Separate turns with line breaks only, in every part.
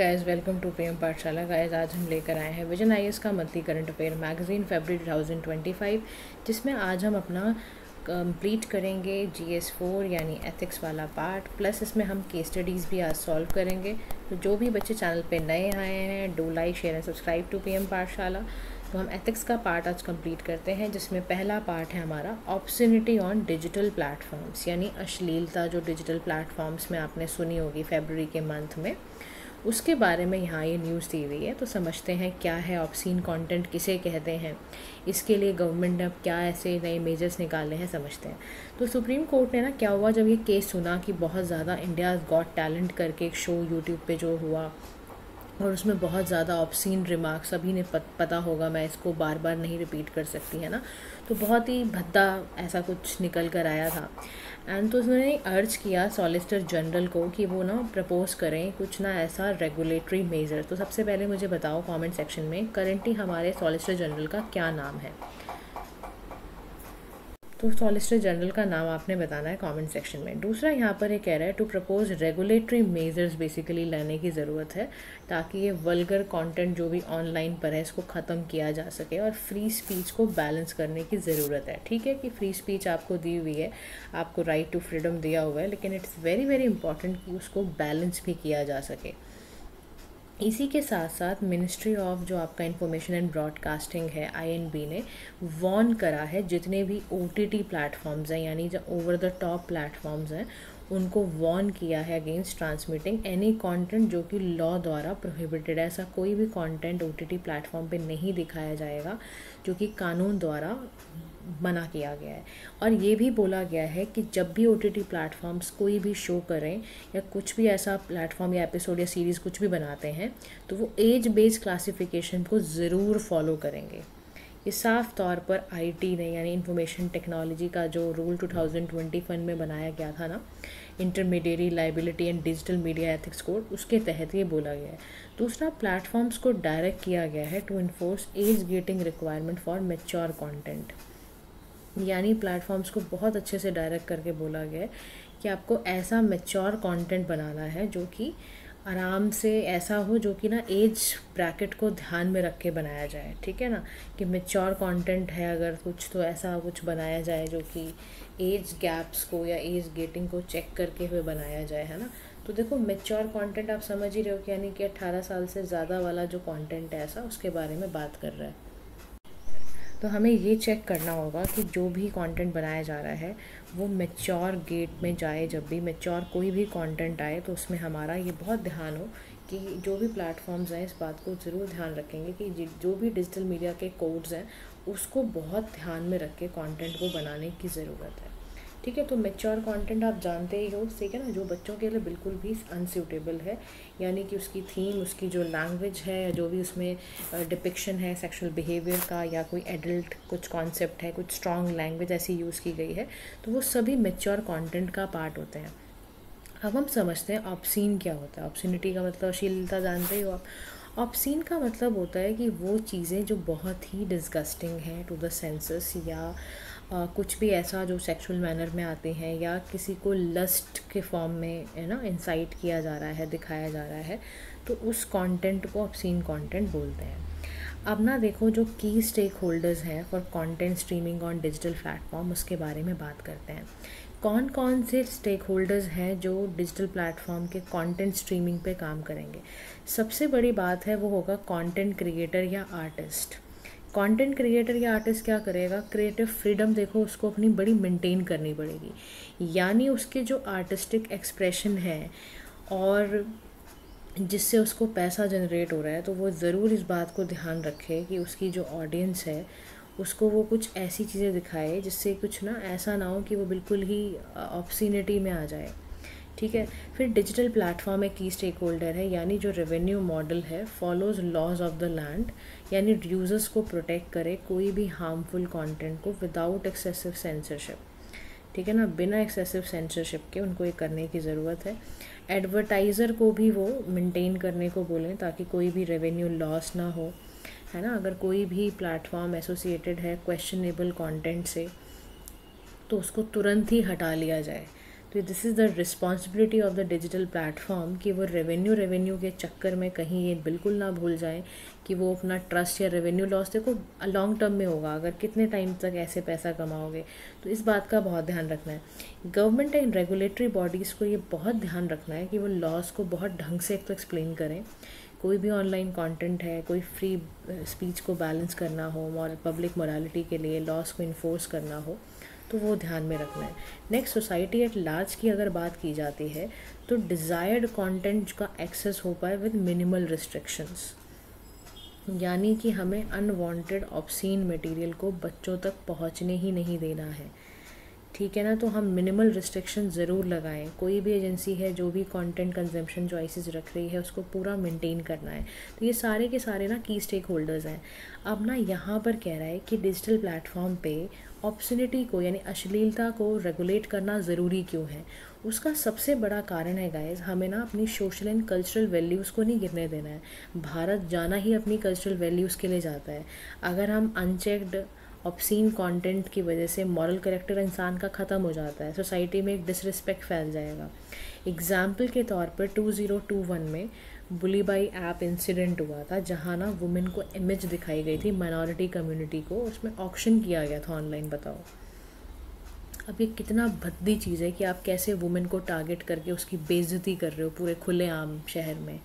Guys, welcome to PM पाठशाला। Guys, आज हम लेकर आए हैं विजन आईएएस का मंथली करंट अफेयर मैगजीन फरवरी 2025, जिसमें आज हम अपना कंप्लीट करेंगे GS4 यानी एथिक्स वाला पार्ट। प्लस इसमें हम केस स्टडीज़ भी आज सॉल्व करेंगे। तो जो भी बच्चे चैनल पे नए आए हैं, do like share and subscribe to PM Pathshala. तो हम एथिक्स का पार्ट आज कंप्लीट करते हैं, जिसमें पहला पार्ट है हमारा ऑब्ससिनिटी ऑन डिजिटल प्लेटफॉर्म्स, यानी अश्लीलता जो डिजिटल प्लेटफॉर्म्स में आपने सुनी होगी फरवरी के मंथ में, उसके बारे में यहाँ ये न्यूज़ दी हुई है। तो समझते हैं क्या है ऑब्सीन कंटेंट, किसे कहते हैं, इसके लिए गवर्नमेंट ने अब क्या ऐसे नए मेजर्स निकाले हैं, समझते हैं। तो सुप्रीम कोर्ट ने ना, क्या हुआ जब ये केस सुना कि बहुत ज़्यादा इंडियाज़ गॉट टैलेंट करके एक शो यूट्यूब पे जो हुआ और उसमें बहुत ज़्यादा ऑब्सीन रिमार्क्स, सभी ने पता होगा, मैं इसको बार बार नहीं रिपीट कर सकती है ना। तो बहुत ही भद्दा ऐसा कुछ निकल कर आया था। एंड तो उन्होंने अर्ज किया सॉलिसिटर जनरल को कि वो ना प्रपोज करें कुछ ना ऐसा रेगुलेटरी मेजर। तो सबसे पहले मुझे बताओ कमेंट सेक्शन में करंटली हमारे सॉलिसिटर जनरल का क्या नाम है। तो सॉलिसिटर जनरल का नाम आपने बताना है कमेंट सेक्शन में। दूसरा यहाँ पर ये कह रहा है to propose regulatory measures basically लाने की ज़रूरत है, ताकि ये वल्गर कंटेंट जो भी ऑनलाइन पर है इसको ख़त्म किया जा सके और फ्री स्पीच को बैलेंस करने की ज़रूरत है। ठीक है कि फ्री स्पीच आपको दी हुई है, आपको राइट टू फ्रीडम दिया हुआ है, लेकिन इट्स वेरी वेरी इंपॉर्टेंट कि उसको बैलेंस भी किया जा सके। इसी के साथ साथ मिनिस्ट्री ऑफ जो आपका इंफॉर्मेशन एंड ब्रॉडकास्टिंग है INB ने वॉर्न करा है जितने भी OTT प्लेटफॉर्म्स हैं, यानी जो ओवर द टॉप प्लेटफॉर्म्स हैं, उनको वॉर्न किया है अगेंस्ट ट्रांसमिटिंग एनी कंटेंट जो कि लॉ द्वारा प्रोहिबिटेड है। ऐसा कोई भी कंटेंट OTT प्लेटफॉर्म पे नहीं दिखाया जाएगा जो कि कानून द्वारा मना किया गया है। और ये भी बोला गया है कि जब भी OTT प्लेटफॉर्म्स कोई भी शो करें या कुछ भी ऐसा प्लेटफॉर्म या एपिसोड या सीरीज़ कुछ भी बनाते हैं, तो वो एज बेस्ड क्लासिफिकेशन को ज़रूर फॉलो करेंगे। ये साफ तौर पर IT ने, यानी इंफॉर्मेशन टेक्नोलॉजी का जो रूल 2021 में बनाया गया था ना, intermediary liability and digital media ethics code, उसके तहत ये बोला गया है। दूसरा, प्लेटफॉर्म्स को डायरेक्ट किया गया है to enforce age gating requirement for mature content, यानी प्लेटफॉर्म्स को बहुत अच्छे से डायरेक्ट करके बोला गया है कि आपको ऐसा मैच्योर कंटेंट बनाना है जो कि आराम से ऐसा हो, जो कि ना एज ब्रैकेट को ध्यान में रख के बनाया जाए। ठीक है ना, कि मैच्योर कंटेंट है अगर कुछ, तो ऐसा कुछ बनाया जाए जो कि एज गैप्स को या एज गेटिंग को चेक करके हुए बनाया जाए, है ना। तो देखो, मैच्योर कंटेंट आप समझ ही रहे हो कि यानी कि 18 साल से ज़्यादा वाला जो कंटेंट है ऐसा, उसके बारे में बात कर रहा है। तो हमें ये चेक करना होगा कि जो भी कंटेंट बनाया जा रहा है वो मैच्योर गेट में जाए। जब भी मैच्योर कोई भी कंटेंट आए तो उसमें हमारा ये बहुत ध्यान हो कि जो भी प्लेटफॉर्म्स हैं इस बात को ज़रूर ध्यान रखेंगे कि जो भी डिजिटल मीडिया के कोड्स हैं उसको बहुत ध्यान में रख के कॉन्टेंट को बनाने की ज़रूरत है। ठीक है, तो मैच्योर कंटेंट आप जानते ही हो, ठीक है ना, जो बच्चों के लिए बिल्कुल भी अनसूटेबल है, यानी कि उसकी थीम, उसकी जो लैंग्वेज है, जो भी उसमें डिपिक्शन है सेक्सुअल बिहेवियर का, या कोई एडल्ट कुछ कॉन्सेप्ट है, कुछ स्ट्रॉन्ग लैंग्वेज ऐसी यूज़ की गई है, तो वो सभी मैच्योर कंटेंट का पार्ट होते हैं। अब हम समझते हैं ऑब्सीन क्या होता है। ऑब्सीनिटी का मतलब अश्लीलता जानते ही हो आप। ऑब्सीन का मतलब होता है कि वो चीज़ें जो बहुत ही डिस्गस्टिंग हैं टू द सेंसेस, या कुछ भी ऐसा जो सेक्सुअल मैनर में आते हैं, या किसी को लस्ट के फॉर्म में, है ना, इंसाइट किया जा रहा है, दिखाया जा रहा है, तो उस कंटेंट को ऑब्सीन कंटेंट बोलते हैं। अब ना देखो, जो की स्टेक होल्डर्स हैं for content streaming on digital platform, उसके बारे में बात करते हैं। कौन कौन से स्टेक होल्डर्स हैं जो डिजिटल प्लेटफॉर्म के कंटेंट स्ट्रीमिंग पे काम करेंगे। सबसे बड़ी बात है वो होगा कंटेंट क्रिएटर या आर्टिस्ट। कंटेंट क्रिएटर या आर्टिस्ट क्या करेगा, क्रिएटिव फ्रीडम देखो उसको अपनी बड़ी मेंटेन करनी पड़ेगी, यानी उसके जो आर्टिस्टिक एक्सप्रेशन है और जिससे उसको पैसा जनरेट हो रहा है, तो वो ज़रूर इस बात को ध्यान रखे कि उसकी जो ऑडियंस है उसको वो कुछ ऐसी चीज़ें दिखाए जिससे कुछ ना ऐसा ना हो कि वो बिल्कुल ही ऑब्सीनिटी में आ जाए। ठीक है, फिर डिजिटल प्लेटफॉर्म एक की स्टेक होल्डर है, यानी जो रेवेन्यू मॉडल है follows laws of the land, यानी यूज़र्स को प्रोटेक्ट करे कोई भी हार्मफुल कंटेंट को विदाउट एक्सेसिव सेंसरशिप। ठीक है ना, बिना एक्सेसिव सेंसरशिप के उनको ये करने की ज़रूरत है। एडवर्टाइज़र को भी वो मेंटेन करने को बोलें ताकि कोई भी रेवेन्यू लॉस ना हो, है ना। अगर कोई भी प्लेटफॉर्म एसोसिएटेड है क्वेश्चनेबल कंटेंट से तो उसको तुरंत ही हटा लिया जाए, तो this is the responsibility of the digital platform कि वो रेवेन्यू के चक्कर में कहीं ये बिल्कुल ना भूल जाए कि वो अपना ट्रस्ट या रेवेन्यू लॉस, देखो लॉन्ग टर्म में होगा, अगर कितने टाइम तक ऐसे पैसा कमाओगे, तो इस बात का बहुत ध्यान रखना है। गवर्नमेंट एंड रेगुलेटरी बॉडीज़ को ये बहुत ध्यान रखना है कि वो लॉस को बहुत ढंग से एक तो एक्सप्लेन करें। कोई भी ऑनलाइन कंटेंट है, कोई फ्री स्पीच को बैलेंस करना हो और पब्लिक मोरालिटी के लिए लॉस को इन्फोर्स करना हो, तो वो ध्यान में रखना है। नेक्स्ट, सोसाइटी एट लार्ज की अगर बात की जाती है तो डिज़ायर्ड कंटेंट का एक्सेस हो पाए विद मिनिमल रिस्ट्रिक्शंस, यानी कि हमें अनवांटेड ऑब्सीन मटेरियल को बच्चों तक पहुंचने ही नहीं देना है, ठीक है ना। तो हम मिनिमल रिस्ट्रिक्शन ज़रूर लगाएं। कोई भी एजेंसी है जो भी कंटेंट कंजम्पशन चॉइसेस रख रही है उसको पूरा मेंटेन करना है। तो ये सारे के सारे ना की स्टेक होल्डर्स हैं। अब ना यहाँ पर कह रहा है कि डिजिटल प्लेटफॉर्म पे ऑब्सनिटी को यानी अश्लीलता को रेगुलेट करना ज़रूरी क्यों है। उसका सबसे बड़ा कारण है गाइस, हमें ना अपनी सोशल एंड कल्चरल वैल्यूज़ को नहीं गिरने देना है। भारत जाना ही अपनी कल्चरल वैल्यूज़ के लिए जाता है। अगर हम अनचेक्ड ऑब्सीन कंटेंट की वजह से मॉरल कैरेक्टर इंसान का ख़त्म हो जाता है, सोसाइटी में एक डिसरिस्पेक्ट फैल जाएगा। एग्जाम्पल के तौर पर 2021 में बुली बाई ऐप इंसिडेंट हुआ था, जहाँ ना वुमेन को इमेज दिखाई गई थी माइनॉरिटी कम्युनिटी को, उसमें ऑक्शन किया गया था ऑनलाइन। बताओ अब ये कितना भद्दी चीज़ है कि आप कैसे वुमेन को टारगेट करके उसकी बेइज्जती कर रहे हो पूरे खुलेआम शहर में,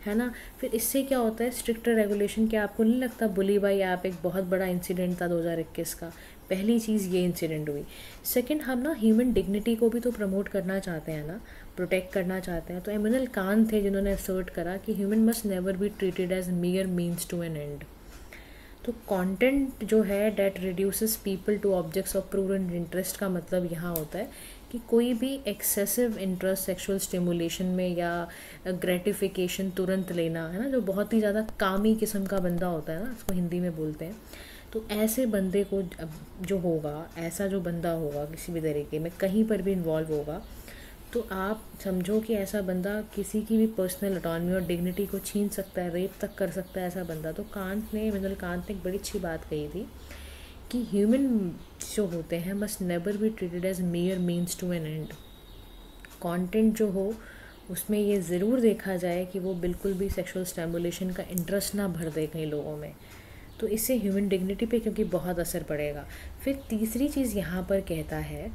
है ना। फिर इससे क्या होता है, स्ट्रिक्टर रेगुलेशन। क्या आपको नहीं लगता बुली बाई ऐप एक बहुत बड़ा इंसिडेंट था 2021 का? पहली चीज़ ये इंसिडेंट हुई। सेकंड, हम ना ह्यूमन डिग्निटी को भी तो प्रमोट करना चाहते हैं ना, प्रोटेक्ट करना चाहते हैं। तो इमैनुअल कांत थे जिन्होंने असर्ट करा कि human must never be treated as mere means to an end. तो कंटेंट जो है that reduces people to objects of prurient interest का मतलब यहाँ होता है कि कोई भी एक्सेसिव इंटरेस्ट सेक्सुअल स्टिमुलेशन में या ग्रेटिफिकेशन तुरंत लेना, है ना, जो बहुत ही ज़्यादा कामी किस्म का बंदा होता है ना, उसको हिंदी में बोलते हैं। तो ऐसे बंदे को जो होगा, ऐसा जो बंदा होगा किसी भी तरीके में कहीं पर भी इन्वॉल्व होगा, तो आप समझो कि ऐसा बंदा किसी की भी पर्सनल ऑटोनॉमी और डिग्निटी को छीन सकता है, रेप तक कर सकता है ऐसा बंदा। तो इमैनुअल कांत ने एक बड़ी अच्छी बात कही थी कि ह्यूमन जो होते हैं must never be treated as mere means to an end. Content जो हो उसमें ये ज़रूर देखा जाए कि वो बिल्कुल भी सेक्सुअल स्टिमुलेशन का इंटरेस्ट ना भर दे कई लोगों में, तो इससे ह्यूमन डिग्निटी पे क्योंकि बहुत असर पड़ेगा। फिर तीसरी चीज़ यहाँ पर कहता है,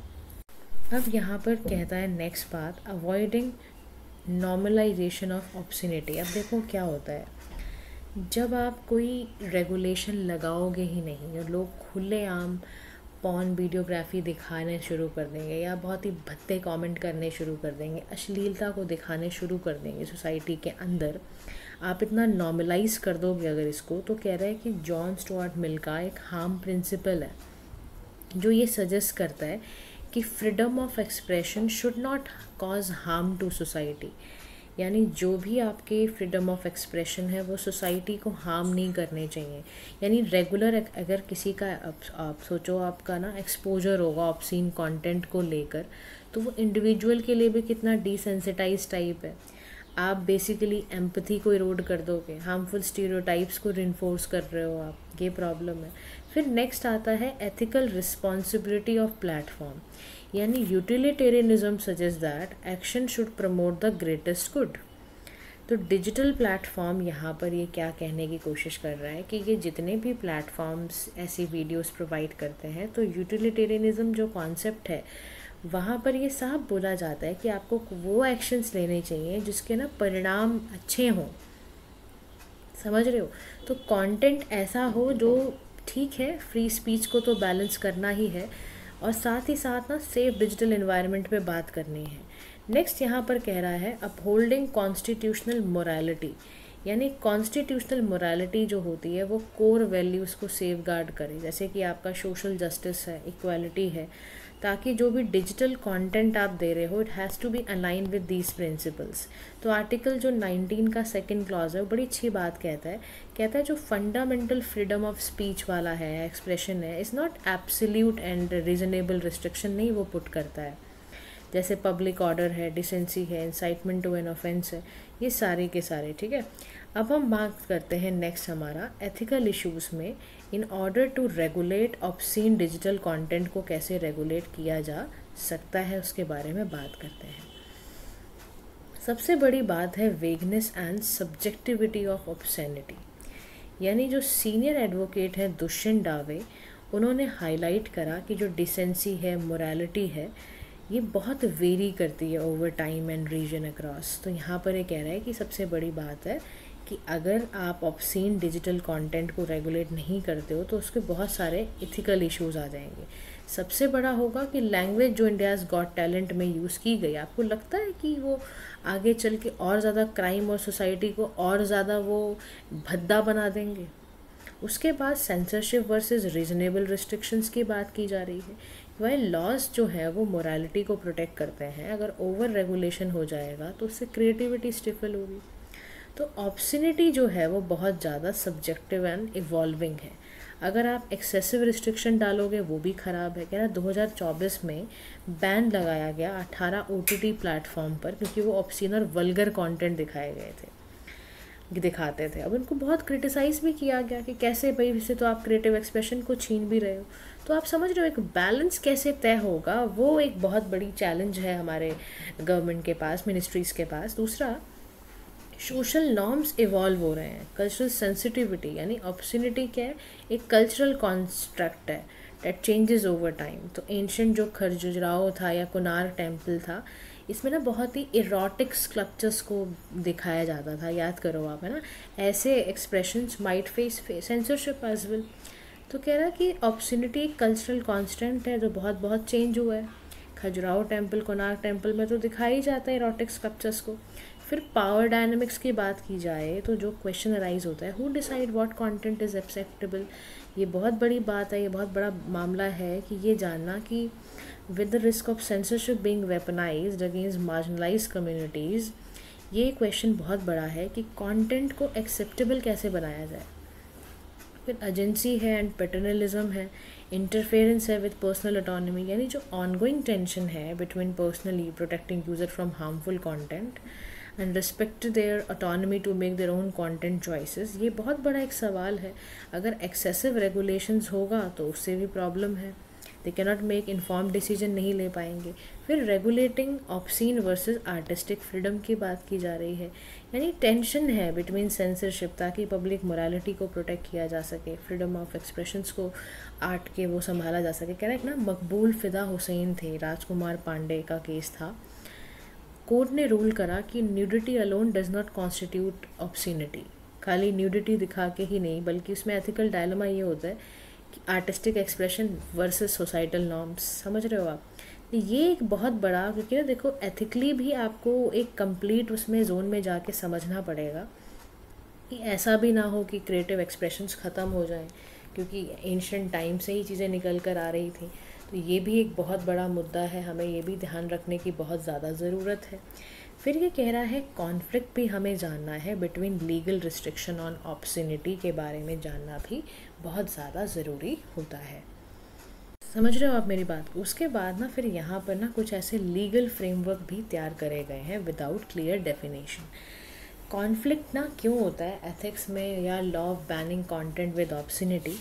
अब यहाँ पर कहता है नेक्स्ट बात, अवॉइडिंग नॉर्मलाइजेशन ऑफ ऑब्सिनिटी। अब देखो क्या होता है, जब आप कोई रेगुलेशन लगाओगे ही नहीं और लोग खुलेआम पॉर्न वीडियोग्राफी दिखाने शुरू कर देंगे या बहुत ही भद्दे कमेंट करने शुरू कर देंगे, अश्लीलता को दिखाने शुरू कर देंगे सोसाइटी के अंदर, आप इतना नॉर्मलाइज कर दोगे अगर इसको, तो कह रहा है कि जॉन स्टुअर्ट मिल का एक हार्म प्रिंसिपल है जो ये सजेस्ट करता है कि freedom of expression should not cause harm to society. यानी जो भी आपके फ्रीडम ऑफ एक्सप्रेशन है वो सोसाइटी को हार्म नहीं करने चाहिए। यानी रेगुलर अगर किसी का आप सोचो आपका ना एक्सपोजर होगा ऑब्सीन कंटेंट को लेकर, तो वो इंडिविजुअल के लिए भी कितना डिसेंसिटाइज टाइप है। आप बेसिकली एम्पथी को इरोड कर दोगे, हार्मफुल स्टीरियोटाइप्स को रिइंफोर्स कर रहे हो आप, ये प्रॉब्लम है। फिर नेक्स्ट आता है एथिकल रिस्पॉन्सिबिलिटी ऑफ प्लेटफॉर्म, यानी utilitarianism suggest that action should promote the greatest good. तो डिजिटल प्लेटफॉर्म यहाँ पर ये क्या कहने की कोशिश कर रहा है कि ये जितने भी प्लेटफॉर्म्स ऐसी वीडियोस प्रोवाइड करते हैं, तो यूटिलिटेरियनिज्म जो कॉन्सेप्ट है वहाँ पर ये साफ बोला जाता है कि आपको वो एक्शंस लेने चाहिए जिसके ना परिणाम अच्छे हों, समझ रहे हो। तो कंटेंट ऐसा हो जो ठीक है, फ्री स्पीच को तो बैलेंस करना ही है और साथ ही साथ ना सेफ डिजिटल एनवायरनमेंट पे बात करनी है। नेक्स्ट यहाँ पर कह रहा है अपहोल्डिंग कॉन्स्टिट्यूशनल मोरालिटी, यानी कॉन्स्टिट्यूशनल मोरालिटी जो होती है वो कोर वैल्यूज़ को सेफ गार्ड करे, जैसे कि आपका सोशल जस्टिस है, इक्वालिटी है, ताकि जो भी डिजिटल कंटेंट आप दे रहे हो it has to be align with these principles. तो आर्टिकल जो 19 का सेकंड क्लॉज है वो बड़ी अच्छी बात कहता है जो फंडामेंटल फ्रीडम ऑफ स्पीच वाला है, एक्सप्रेशन है, is not absolute and reasonable restriction नहीं वो पुट करता है। जैसे पब्लिक ऑर्डर है, डिसेंसी है, इंसाइटमेंट टू एन ऑफेंस है, ये सारे के सारे, ठीक है। अब हम बात करते हैं नेक्स्ट हमारा एथिकल इश्यूज़ में in order to regulate obscene digital content को कैसे रेगुलेट किया जा सकता है उसके बारे में बात करते हैं। सबसे बड़ी बात है वेगनेस एंड सब्जेक्टिविटी ऑफ ऑब्सैनिटी, यानी जो सीनियर एडवोकेट हैं दुष्यंत डावे, उन्होंने हाईलाइट करा कि जो डिसेंसी है, मोरालिटी है, ये बहुत वेरी करती है over time and region across. तो यहाँ पर ये कह रहा है कि सबसे बड़ी बात है कि अगर आप ऑब्सीन डिजिटल कंटेंट को रेगुलेट नहीं करते हो तो उसके बहुत सारे इथिकल इश्यूज आ जाएंगे। सबसे बड़ा होगा कि लैंग्वेज जो इंडियाज़ गॉट टैलेंट में यूज़ की गई, आपको लगता है कि वो आगे चल के और ज़्यादा क्राइम और सोसाइटी को और ज़्यादा वो भद्दा बना देंगे? उसके बाद सेंसरशिप वर्सेस रीजनेबल रिस्ट्रिक्शंस की बात की जा रही है। वह लॉज जो है वो मोरालिटी को प्रोटेक्ट करते हैं, अगर ओवर रेगुलेशन हो जाएगा तो उससे क्रिएटिविटी स्टिफल होगी। तो ऑब्सिनिटी जो है वो बहुत ज़्यादा सब्जेक्टिव एंड इवॉल्विंग है। अगर आप एक्सेसिव रिस्ट्रिक्शन डालोगे वो भी ख़राब है। कह रहा 2024 में बैन लगाया गया 18 OTT प्लेटफॉर्म पर, क्योंकि वो ऑब्सीन और वल्गर कंटेंट दिखाते थे। अब उनको बहुत क्रिटिसाइज़ भी किया गया कि कैसे भाई, इससे तो आप क्रिएटिव एक्सप्रेशन को छीन भी रहे हो। तो आप समझ रहे हो एक बैलेंस कैसे तय होगा, वो एक बहुत बड़ी चैलेंज है हमारे गवर्नमेंट के पास, मिनिस्ट्रीज़ के पास। दूसरा, सोशल नॉर्म्स इवॉल्व हो रहे हैं। कल्चरल सेंसिटिविटी यानी ऑब्सिनिटी क्या है, एक कल्चरल कॉन्स्ट्रक्ट है दैट चेंजेस ओवर टाइम। तो एंशियंट जो खजुराहो था या कोणार्क टेम्पल था, इसमें ना बहुत ही इरोटिक स्कल्पचर्स को दिखाया जाता था, याद करो आप, है ना। ऐसे expressions might face censorship as well. तो कह रहा कि ऑब्सिनिटी एक कल्चरल कॉन्स्टेंट है जो बहुत बहुत चेंज हुआ है। खजुराहो टेम्पल, कोणार्क टेम्पल में तो दिखाई जाता है इरोटिक स्कल्पचर्स को। फिर पावर डायनामिक्स की बात की जाए तो जो क्वेश्चन अराइज होता है, who decide what content is acceptable, ये बहुत बड़ी बात है, ये बहुत बड़ा मामला है कि ये जानना कि with the risk of censorship being weaponised against marginalised communities, ये क्वेश्चन बहुत बड़ा है कि कंटेंट को एक्सेप्टेबल कैसे बनाया जाए। फिर एजेंसी है एंड पैटर्नलिज्म है, इंटरफेरेंस है विद पर्सनल ऑटोनॉमी, यानी जो ऑनगोइंग टेंशन है between personally protecting user from harmful content and respect their autonomy to make their own content choices, ये बहुत बड़ा एक सवाल है। अगर एक्सेसिव रेगुलेशंस होगा तो उससे भी प्रॉब्लम है, they cannot make inform decision नहीं ले पाएंगे। फिर regulating obscene versus artistic freedom की बात की जा रही है, यानी टेंशन है बिटवीन सेंसरशिप, ताकि पब्लिक मोरालिटी को प्रोटेक्ट किया जा सके, फ्रीडम ऑफ एक्सप्रेशंस को, आर्ट के वो संभाला जा सके। कह रहे एक ना मकबूल फ़िदा हुसैन थे, राजकुमार पांडे का केस था। कोर्ट ने रूल करा कि nudity alone does not constitute obscenity, खाली न्यूडिटी दिखा के ही नहीं, बल्कि उसमें एथिकल डायलेमा ये होता है कि artistic expression versus societal norms, समझ रहे हो आप। ये एक बहुत बड़ा, क्योंकि ना देखो एथिकली भी आपको एक कंप्लीट उसमें जोन में जाके समझना पड़ेगा कि ऐसा भी ना हो कि क्रिएटिव एक्सप्रेशंस ख़त्म हो जाएं, क्योंकि एंशिएंट टाइम से ही चीज़ें निकल कर आ रही थी। तो ये भी एक बहुत बड़ा मुद्दा है, हमें ये भी ध्यान रखने की बहुत ज़्यादा ज़रूरत है। फिर ये कह रहा है कॉन्फ्लिक्ट भी हमें जानना है between legal restriction on obscenity के बारे में जानना भी बहुत ज़्यादा ज़रूरी होता है। समझ रहे हो आप मेरी बात को। उसके बाद ना फिर यहाँ पर ना कुछ ऐसे लीगल फ्रेमवर्क भी तैयार करे गए हैं विदाउट क्लियर डेफिनेशन। कॉन्फ्लिक्ट ना क्यों होता है एथिक्स में या law of banning content with obscenity.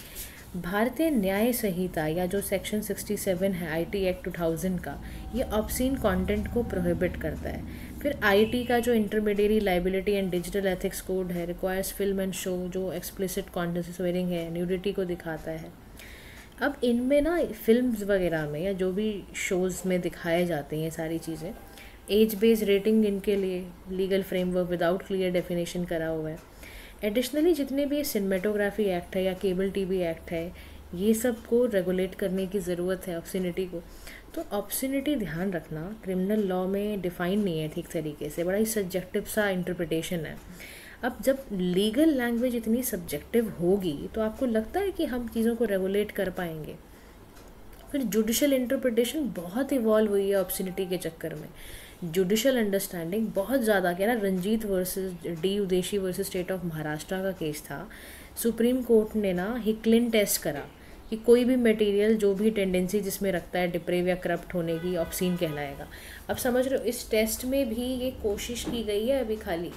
भारतीय न्याय संहिता या जो सेक्शन 67 है IT एक्ट 2000 का, ये ऑब्सीन कंटेंट को प्रोहिबिट करता है। फिर IT का जो intermediary liability and digital ethics code है, रिक्वायर्स फिल्म एंड शो जो एक्सप्लिसिट कंटेंट स्वेयरिंग है, न्यूडिटी को दिखाता है। अब इनमें ना फिल्म्स वगैरह में या जो भी शोज़ में दिखाए जाते हैं ये सारी चीज़ें, एज बेस्ड रेटिंग इनके लिए legal framework without clear definition करा हुआ है। एडिशनली जितने भी सिनेमेटोग्राफी एक्ट है या केबल टीवी एक्ट है, ये सब को रेगुलेट करने की ज़रूरत है ऑब्सिनिटी को। तो ऑब्सिनिटी ध्यान रखना क्रिमिनल लॉ में डिफ़ाइन नहीं है ठीक तरीके से, बड़ा ही सब्जेक्टिव सा इंटरप्रिटेशन है। अब जब लीगल लैंग्वेज इतनी सब्जेक्टिव होगी तो आपको लगता है कि हम चीज़ों को रेगुलेट कर पाएंगे। फिर जुडिशल इंटरप्रिटेशन बहुत इवॉल्व हुई है ऑब्सिनिटी के चक्कर में। जुडिशल अंडरस्टैंडिंग बहुत ज़्यादा, कह रहा Ranjit versus D Udeshi versus state of Maharashtra का केस था। सुप्रीम कोर्ट ने ना हिकलिन टेस्ट करा कि कोई भी मटेरियल जो भी टेंडेंसी जिसमें रखता है डिप्रेव या करप्ट होने की, ऑब्सीन कहलाएगा। अब समझ रहे हो इस टेस्ट में भी ये कोशिश की गई है अभी खाली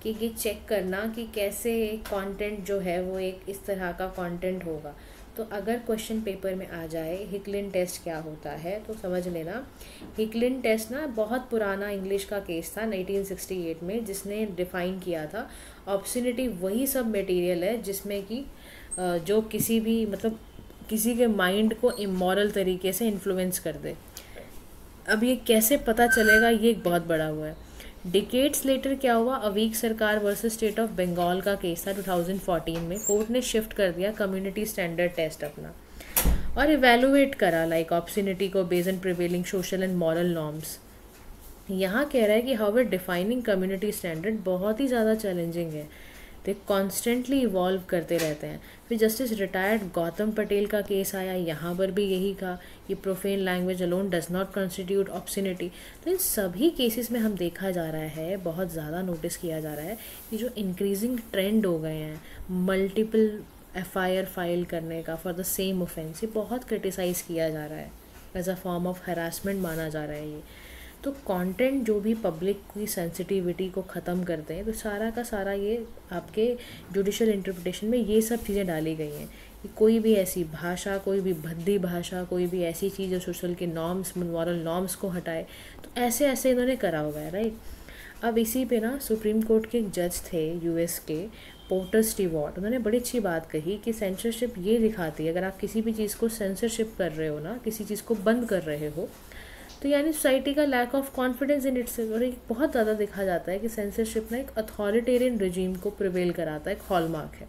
कि ये चेक करना कि कैसे कंटेंट जो है वो एक इस तरह का कंटेंट होगा। तो अगर क्वेश्चन पेपर में आ जाए हिकलिन टेस्ट क्या होता है तो समझ लेना। हिकलिन टेस्ट ना बहुत पुराना इंग्लिश का केस था 1968 में, जिसने डिफ़ाइन किया था ऑब्सनिटी वही सब मटेरियल है जिसमें कि जो किसी भी मतलब किसी के माइंड को इमोरल तरीके से इन्फ्लुएंस कर दे। अब ये कैसे पता चलेगा, ये एक बहुत बड़ा हुआ है। डिकेड्स लेटर क्या हुआ, अवीक सरकार वर्सेस स्टेट ऑफ बंगाल का केस था 2014 में। कोर्ट ने शिफ्ट कर दिया कम्युनिटी स्टैंडर्ड टेस्ट अपना और इवेलुएट करा लाइक ऑब्सनिटी को based on prevailing social and moral norms. यहाँ कह रहा है कि हाउ डिफाइनिंग कम्युनिटी स्टैंडर्ड बहुत ही ज़्यादा चैलेंजिंग है, तो कॉन्स्टेंटली इवॉल्व करते रहते हैं। फिर जस्टिस रिटायर्ड गौतम पटेल का केस आया, यहाँ पर भी यही कहा कि profane language alone does not constitute obscenity. तो इन सभी केसेस में हम देखा जा रहा है, बहुत ज़्यादा नोटिस किया जा रहा है कि जो इंक्रीजिंग ट्रेंड हो गए हैं मल्टीपल FIR फाइल करने का फॉर द सेम ऑफेंस, ये बहुत क्रिटिसाइज़ किया जा रहा है, as a form of harassment माना जा रहा है ये। तो कंटेंट जो भी पब्लिक की सेंसिटिविटी को ख़त्म करते हैं, तो सारा का सारा ये आपके जुडिशल इंटरप्रिटेशन में ये सब चीज़ें डाली गई हैं कि कोई भी ऐसी भाषा, कोई भी भद्दी भाषा, कोई भी ऐसी चीज़ जो सोशल के नॉर्म्स मॉरल नॉर्म्स को हटाए, तो ऐसे ऐसे इन्होंने करा हुआ है, राइट। अब इसी पे ना सुप्रीम कोर्ट के एक जज थे US के पोर्टर स्टीवर्ट, उन्होंने बड़ी अच्छी बात कही कि सेंसरशिप ये दिखाती है, अगर आप किसी भी चीज़ को सेंसरशिप कर रहे हो ना, किसी चीज़ को बंद कर रहे हो, तो यानी सोसाइटी का lack of confidence in itself. और एक बहुत ज़्यादा देखा जाता है कि सेंसरशिप ना एक अथॉरिटेरियन रिजीम को प्रिवेल कराता है, एक हॉलमार्क है।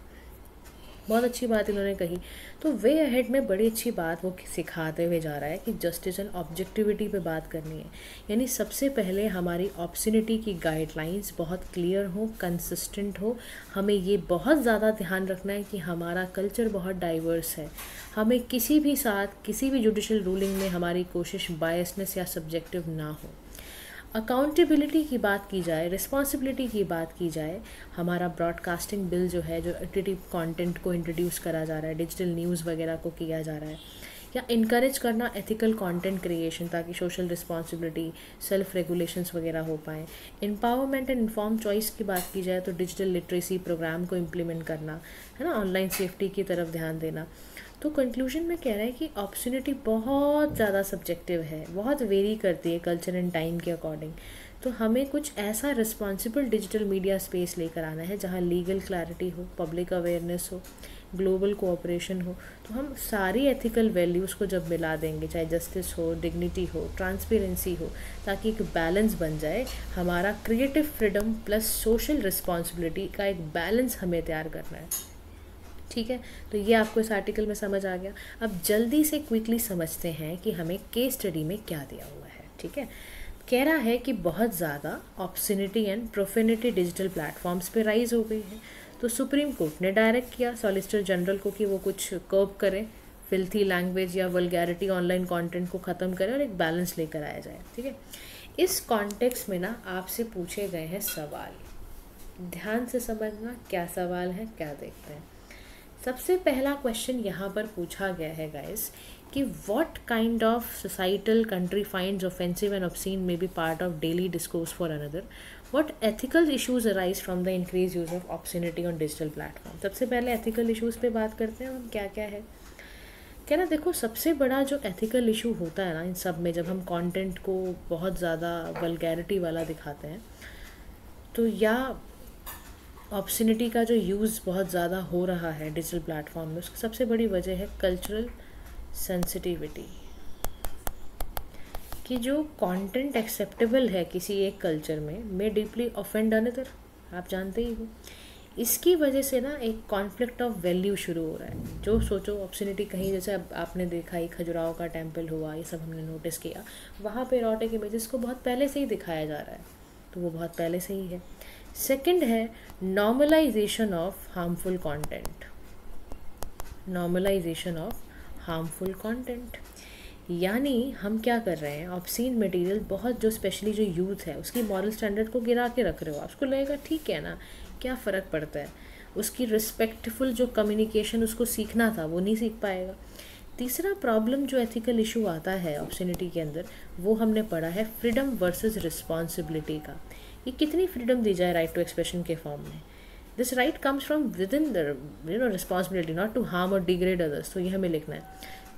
बहुत अच्छी बात इन्होंने कही। तो वे अहेड में बड़ी अच्छी बात वो सिखाते हुए जा रहा है कि जस्टिस एंड ऑब्जेक्टिविटी पे बात करनी है। यानी सबसे पहले हमारी ऑब्सनिटी की गाइडलाइंस बहुत क्लियर हो, कंसिस्टेंट हो। हमें ये बहुत ज़्यादा ध्यान रखना है कि हमारा कल्चर बहुत डाइवर्स है। हमें किसी भी साथ किसी भी जुडिशल रूलिंग में हमारी कोशिश बायसनेस या सब्जेक्टिव ना हो। अकाउंटेबिलिटी की बात की जाए, रिस्पॉन्सिबिलिटी की बात की जाए, हमारा ब्रॉडकास्टिंग बिल जो है, जो एडिटिव कंटेंट को इंट्रोड्यूस करा जा रहा है, डिजिटल न्यूज़ वगैरह को किया जा रहा है, या इनकरेज करना एथिकल कंटेंट क्रिएशन ताकि सोशल रिस्पॉन्सिबिलिटी, सेल्फ रेगुलेशंस वगैरह हो पाएँ। एम्पावरमेंट एंड इन्फॉर्म चॉइस की बात की जाए तो डिजिटल लिटरेसी प्रोग्राम को इम्प्लीमेंट करना है ना, ऑनलाइन सेफ्टी की तरफ ध्यान देना। तो कंक्लूजन में कह रहा है कि ऑब्सनिटी बहुत ज़्यादा सब्जेक्टिव है, बहुत वेरी करती है कल्चर एंड टाइम के अकॉर्डिंग। तो हमें कुछ ऐसा रिस्पॉन्सिबल डिजिटल मीडिया स्पेस लेकर आना है जहाँ लीगल क्लैरिटी हो, पब्लिक अवेयरनेस हो, ग्लोबल कोऑपरेशन हो। तो हम सारी एथिकल वैल्यूज़ को जब मिला देंगे, चाहे जस्टिस हो, डिग्निटी हो, ट्रांसपेरेंसी हो, ताकि एक बैलेंस बन जाए, हमारा creative freedom plus social responsibility का एक बैलेंस हमें तैयार करना है। ठीक है, तो ये आपको इस आर्टिकल में समझ आ गया। अब जल्दी से क्विकली समझते हैं कि हमें केस स्टडी में क्या दिया हुआ है। ठीक है, कह रहा है कि बहुत ज़्यादा ऑब्सनिटी एंड प्रोफेनिटी डिजिटल प्लेटफॉर्म्स पे राइज हो गई है। तो सुप्रीम कोर्ट ने डायरेक्ट किया सॉलिसिटर जनरल को कि वो कुछ कर्ब करें, फिल्थी लैंग्वेज या वल्गैरिटी ऑनलाइन कंटेंट को ख़त्म करें और एक बैलेंस लेकर आया जाए। ठीक है, इस कॉन्टेक्स्ट में ना आपसे पूछे गए हैं सवाल, ध्यान से समझना क्या सवाल है, क्या देखते हैं। सबसे पहला क्वेश्चन यहाँ पर पूछा गया है गाइस कि what kind of societal country finds offensive and obscene may be part of daily discourse for another, what ethical issues arise from the increase use of obscenity on digital platform. सबसे पहले ethical issues पे बात करते हैं हम, क्या क्या है। क्या ना, देखो सबसे बड़ा जो एथिकल इशू होता है ना इन सब में, जब हम कंटेंट को बहुत ज़्यादा वल्गैरिटी वाला दिखाते हैं, तो या ऑब्सनिटी का जो यूज़ बहुत ज़्यादा हो रहा है डिजिटल प्लेटफॉर्म में, उसकी सबसे बड़ी वजह है कल्चरल सेंसिटिविटी। कि जो कंटेंट एक्सेप्टेबल है किसी एक कल्चर में मे डीपली ऑफेंड अनदर, आप जानते ही हो। इसकी वजह से ना एक कॉन्फ्लिक्ट ऑफ वैल्यू शुरू हो रहा है। जो सोचो ऑब्सनिटी कहीं, जैसे अब आपने देखा ही खजुराहो का टेम्पल हुआ, ये सब हमने नोटिस किया, वहाँ पे एरोटिक इमेजेस को बहुत पहले से ही दिखाया जा रहा है, तो वो बहुत पहले से ही है। सेकंड है normalization of harmful content, normalization of harmful content. यानी हम क्या कर रहे हैं, ऑब्सीन मटेरियल बहुत, जो स्पेशली जो यूथ है उसकी मॉरल स्टैंडर्ड को गिरा के रख रहे हो। उसको लगेगा ठीक है ना, क्या फ़र्क पड़ता है, उसकी रिस्पेक्टफुल जो कम्युनिकेशन उसको सीखना था वो नहीं सीख पाएगा। तीसरा प्रॉब्लम जो एथिकल इशू आता है ऑब्सनिटी के अंदर, वो हमने पढ़ा है फ्रीडम वर्सेस रिस्पॉन्सिबिलिटी का। ये कितनी फ्रीडम दी जाए राइट टू एक्सप्रेशन के फॉर्म में, this right comes from within the responsibility not to harm और डिग्रेड अदर्स, तो ये हमें लिखना है।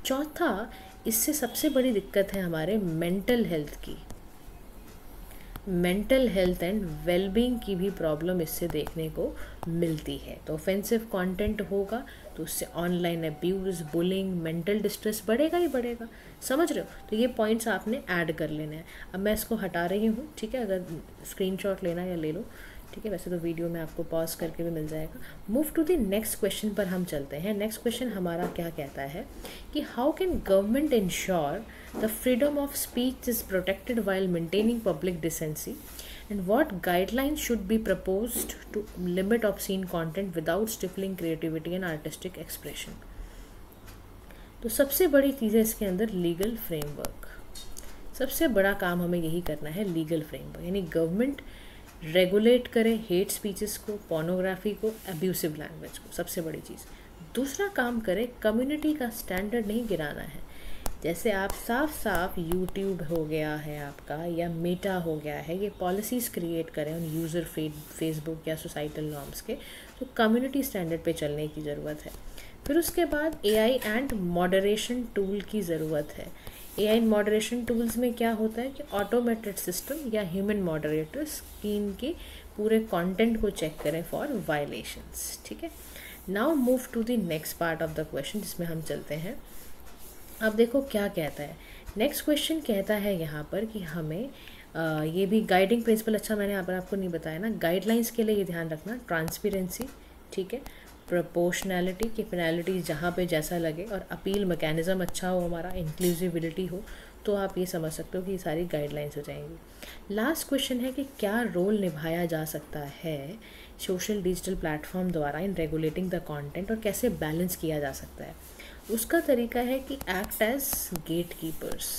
चौथा, इससे सबसे बड़ी दिक्कत है हमारे मेंटल हेल्थ की, मेंटल हेल्थ एंड वेलबींग की भी प्रॉब्लम इससे देखने को मिलती है। तो ऑफेंसिव कंटेंट होगा तो उससे online abuse, bullying, mental distress बढ़ेगा ही बढ़ेगा, समझ रहे हो। तो ये पॉइंट्स आपने ऐड कर लेने हैं। अब मैं इसको हटा रही हूँ, ठीक है, अगर स्क्रीनशॉट लेना या ले लो, ठीक है, वैसे तो वीडियो में आपको पॉज करके भी मिल जाएगा। Move to the next question पर हम चलते हैं। नेक्स्ट क्वेश्चन हमारा क्या कहता है कि how can government ensure the freedom of speech is protected while maintaining public decency and what guidelines should be proposed to limit obscene content without stifling creativity and artistic expression. तो सबसे बड़ी चीज़ है इसके अंदर लीगल फ्रेमवर्क। सबसे बड़ा काम हमें यही करना है, लीगल फ्रेमवर्क, यानी गवर्नमेंट रेगुलेट करे हेट स्पीचेस को, पोर्नोग्राफी को, अब्यूसिव लैंग्वेज को, सबसे बड़ी चीज़। दूसरा काम करे कम्युनिटी का स्टैंडर्ड नहीं गिराना है। जैसे आप साफ साफ यूट्यूब हो गया है आपका या मेटा हो गया है, ये पॉलिसीज़ क्रिएट करें उन यूज़र फेसबुक या सोसाइटल नॉर्म्स के, तो कम्युनिटी स्टैंडर्ड पे चलने की ज़रूरत है। फिर उसके बाद एआई एंड मॉडरेशन टूल की ज़रूरत है। एआई मॉडरेशन टूल्स में क्या होता है कि ऑटोमेटेड सिस्टम या ह्यूमन मॉडरेटर्स स्क्रीन के पूरे कंटेंट को चेक करें फॉर वायलेशंस, ठीक है। Now move to the next part of the question, जिसमें हम चलते हैं। अब देखो क्या कहता है। नेक्स्ट क्वेश्चन कहता है यहाँ पर कि हमें ये भी गाइडिंग प्रिंसिपल, अच्छा मैंने यहाँ पर आपको नहीं बताया ना, गाइडलाइंस के लिए ये ध्यान रखना, ट्रांसपेरेंसी, ठीक है, प्रोपोर्शनैलिटी की पेनल्टी जहाँ पे जैसा लगे, और अपील मैकेनिज़्म अच्छा हो हमारा, इंक्लूसिविटी हो, तो आप ये समझ सकते हो कि ये सारी गाइडलाइंस हो जाएंगी। लास्ट क्वेश्चन है कि क्या रोल निभाया जा सकता है सोशल डिजिटल प्लेटफॉर्म द्वारा इन रेगुलेटिंग द कंटेंट, और कैसे बैलेंस किया जा सकता है। उसका तरीका है कि act as gatekeepers,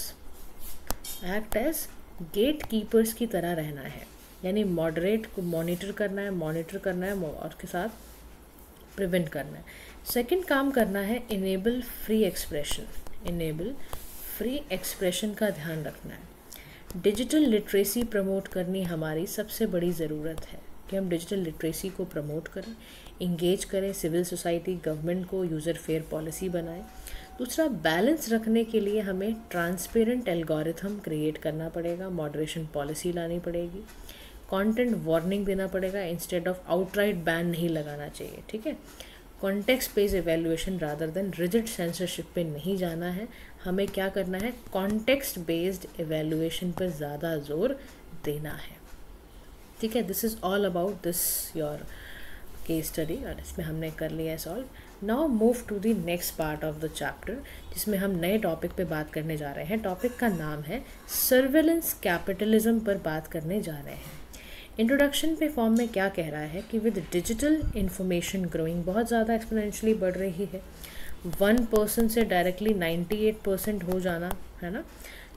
act as gatekeepers की तरह रहना है, यानी मॉडरेट को मॉनिटर करना है और के साथ प्रिवेंट करना है। सेकंड काम करना है enable free expression, enable free expression का ध्यान रखना है। डिजिटल लिटरेसी प्रमोट करनी हमारी सबसे बड़ी ज़रूरत है कि हम डिजिटल लिटरेसी को प्रमोट करें, इंगेज करें सिविल सोसाइटी, गवर्नमेंट को, यूज़र फेयर पॉलिसी बनाएं। दूसरा, बैलेंस रखने के लिए हमें ट्रांसपेरेंट एल्गोरिथम क्रिएट करना पड़ेगा, मॉडरेशन पॉलिसी लानी पड़ेगी, कंटेंट वार्निंग देना पड़ेगा, इंस्टेड ऑफ आउटराइट बैन नहीं लगाना चाहिए, ठीक है। Context based evaluation rather than rigid censorship पे नहीं जाना है, हमें क्या करना है, कॉन्टेक्स्ट बेस्ड एवेल्युएशन पर ज़्यादा जोर देना है, ठीक है। This is all about this your case study, और इसमें हमने कर लिया है solve. Now move to the next part of the chapter, जिसमें हम नए टॉपिक पे बात करने जा रहे हैं। टॉपिक का नाम है सर्वेलेंस कैपिटलिज्म पर बात करने जा रहे हैं। इंट्रोडक्शन पे फॉर्म में क्या कह रहा है कि विद डिजिटल इंफॉर्मेशन ग्रोइंग, बहुत ज़्यादा एक्सपोनेंशियली बढ़ रही है, 1% से डायरेक्टली 98% हो जाना, है ना।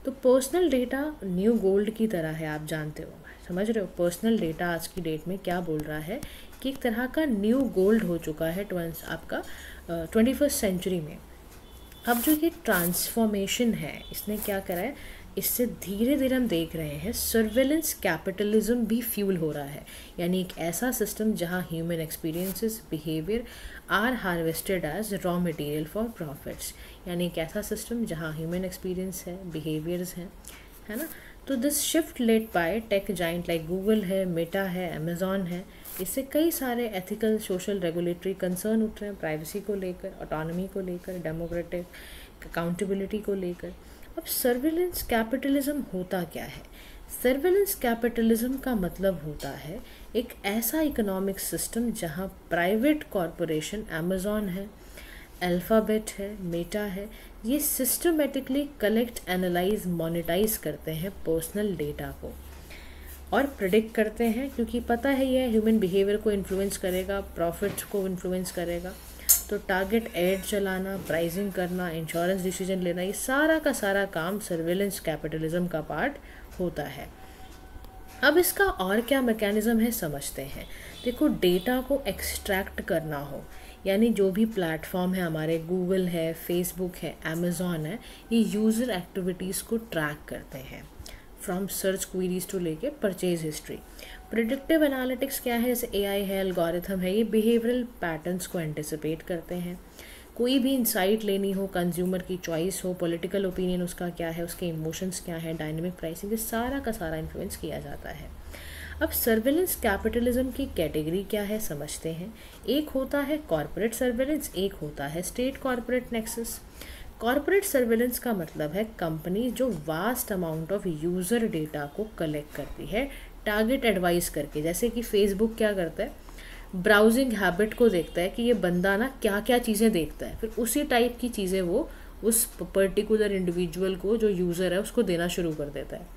तो पर्सनल डेटा न्यू गोल्ड की तरह है, आप जानते हो, समझ रहे हो। पर्सनल डेटा आज की डेट में क्या बोल रहा है कि एक तरह का न्यू गोल्ड हो चुका है आपका 21st सेंचुरी में। अब जो ये ट्रांसफॉर्मेशन है, इसने क्या करा है, इससे धीरे धीरे हम देख रहे हैं सर्वेलेंस कैपिटलिज्म भी फ्यूल हो रहा है, यानी एक ऐसा सिस्टम जहां human experiences, behaviour are harvested as raw material for profits, यानी एक ऐसा सिस्टम जहां ह्यूमन एक्सपीरियंस है, बिहेवियर्स हैं, है ना। तो this shift led by tech giant like Google है, मेटा है, अमेजॉन है। इससे कई सारे एथिकल, सोशल, रेगुलेटरी कंसर्न उठ रहे हैं, प्राइवेसी को लेकर, ऑटोनॉमी को लेकर, डेमोक्रेटिक अकाउंटेबिलिटी को लेकर। अब सर्विलेंस कैपिटलिज्म होता क्या है? सर्विलेंस कैपिटलिज्म का मतलब होता है एक ऐसा इकोनॉमिक सिस्टम जहां प्राइवेट कॉरपोरेशन, अमेज़ॉन है, अल्फ़ाबेट है, मेटा है, ये सिस्टमेटिकली कलेक्ट, एनालाइज, मोनेटाइज करते हैं पर्सनल डेटा को और प्रिडिक्ट करते हैं, क्योंकि पता है यह ह्यूमन बिहेवियर को इन्फ्लुएंस करेगा, प्रॉफिट्स को इन्फ्लुएंस करेगा। तो टारगेट एड चलाना, प्राइसिंग करना, इंश्योरेंस डिसीजन लेना, ये सारा का सारा काम सर्वेलेंस कैपिटलिज्म का पार्ट होता है। अब इसका और क्या मैकेनिज्म है समझते हैं। देखो, डेटा को एक्सट्रैक्ट करना हो, यानी जो भी प्लेटफॉर्म है हमारे, गूगल है, फेसबुक है, अमेज़ॉन है, ये यूज़र एक्टिविटीज़ को ट्रैक करते हैं। फ्रॉम सर्च क्वेरीज टू लेके परचेज हिस्ट्री। प्रिडिक्टिव एनालिटिक्स क्या है, जैसे एआई है, एल्गोरिथम है, ये बिहेवियरल पैटर्न्स को एंटिसिपेट करते हैं। कोई भी इंसाइट लेनी हो, कंज्यूमर की चॉइस हो, पॉलिटिकल ओपिनियन उसका क्या है, उसके इमोशंस क्या है, डायनेमिक प्राइसिंग, ये सारा का सारा इन्फ्लुएंस किया जाता है। अब सर्विलेंस कैपिटलिज्म की कैटेगरी क्या है समझते हैं। एक होता है कॉर्पोरेट सर्विलेंस, एक होता है state corporate nexus. Corporate surveillance का मतलब है कंपनी जो vast amount of user data को कलेक्ट करती है टारगेट एडवाइस करके। जैसे कि फेसबुक क्या करता है, ब्राउजिंग हैबिट को देखता है कि ये बंदा ना क्या क्या चीज़ें देखता है, फिर उसी टाइप की चीज़ें वो उस पर्टिकुलर इंडिविजुअल को जो यूज़र है उसको देना शुरू कर देता है।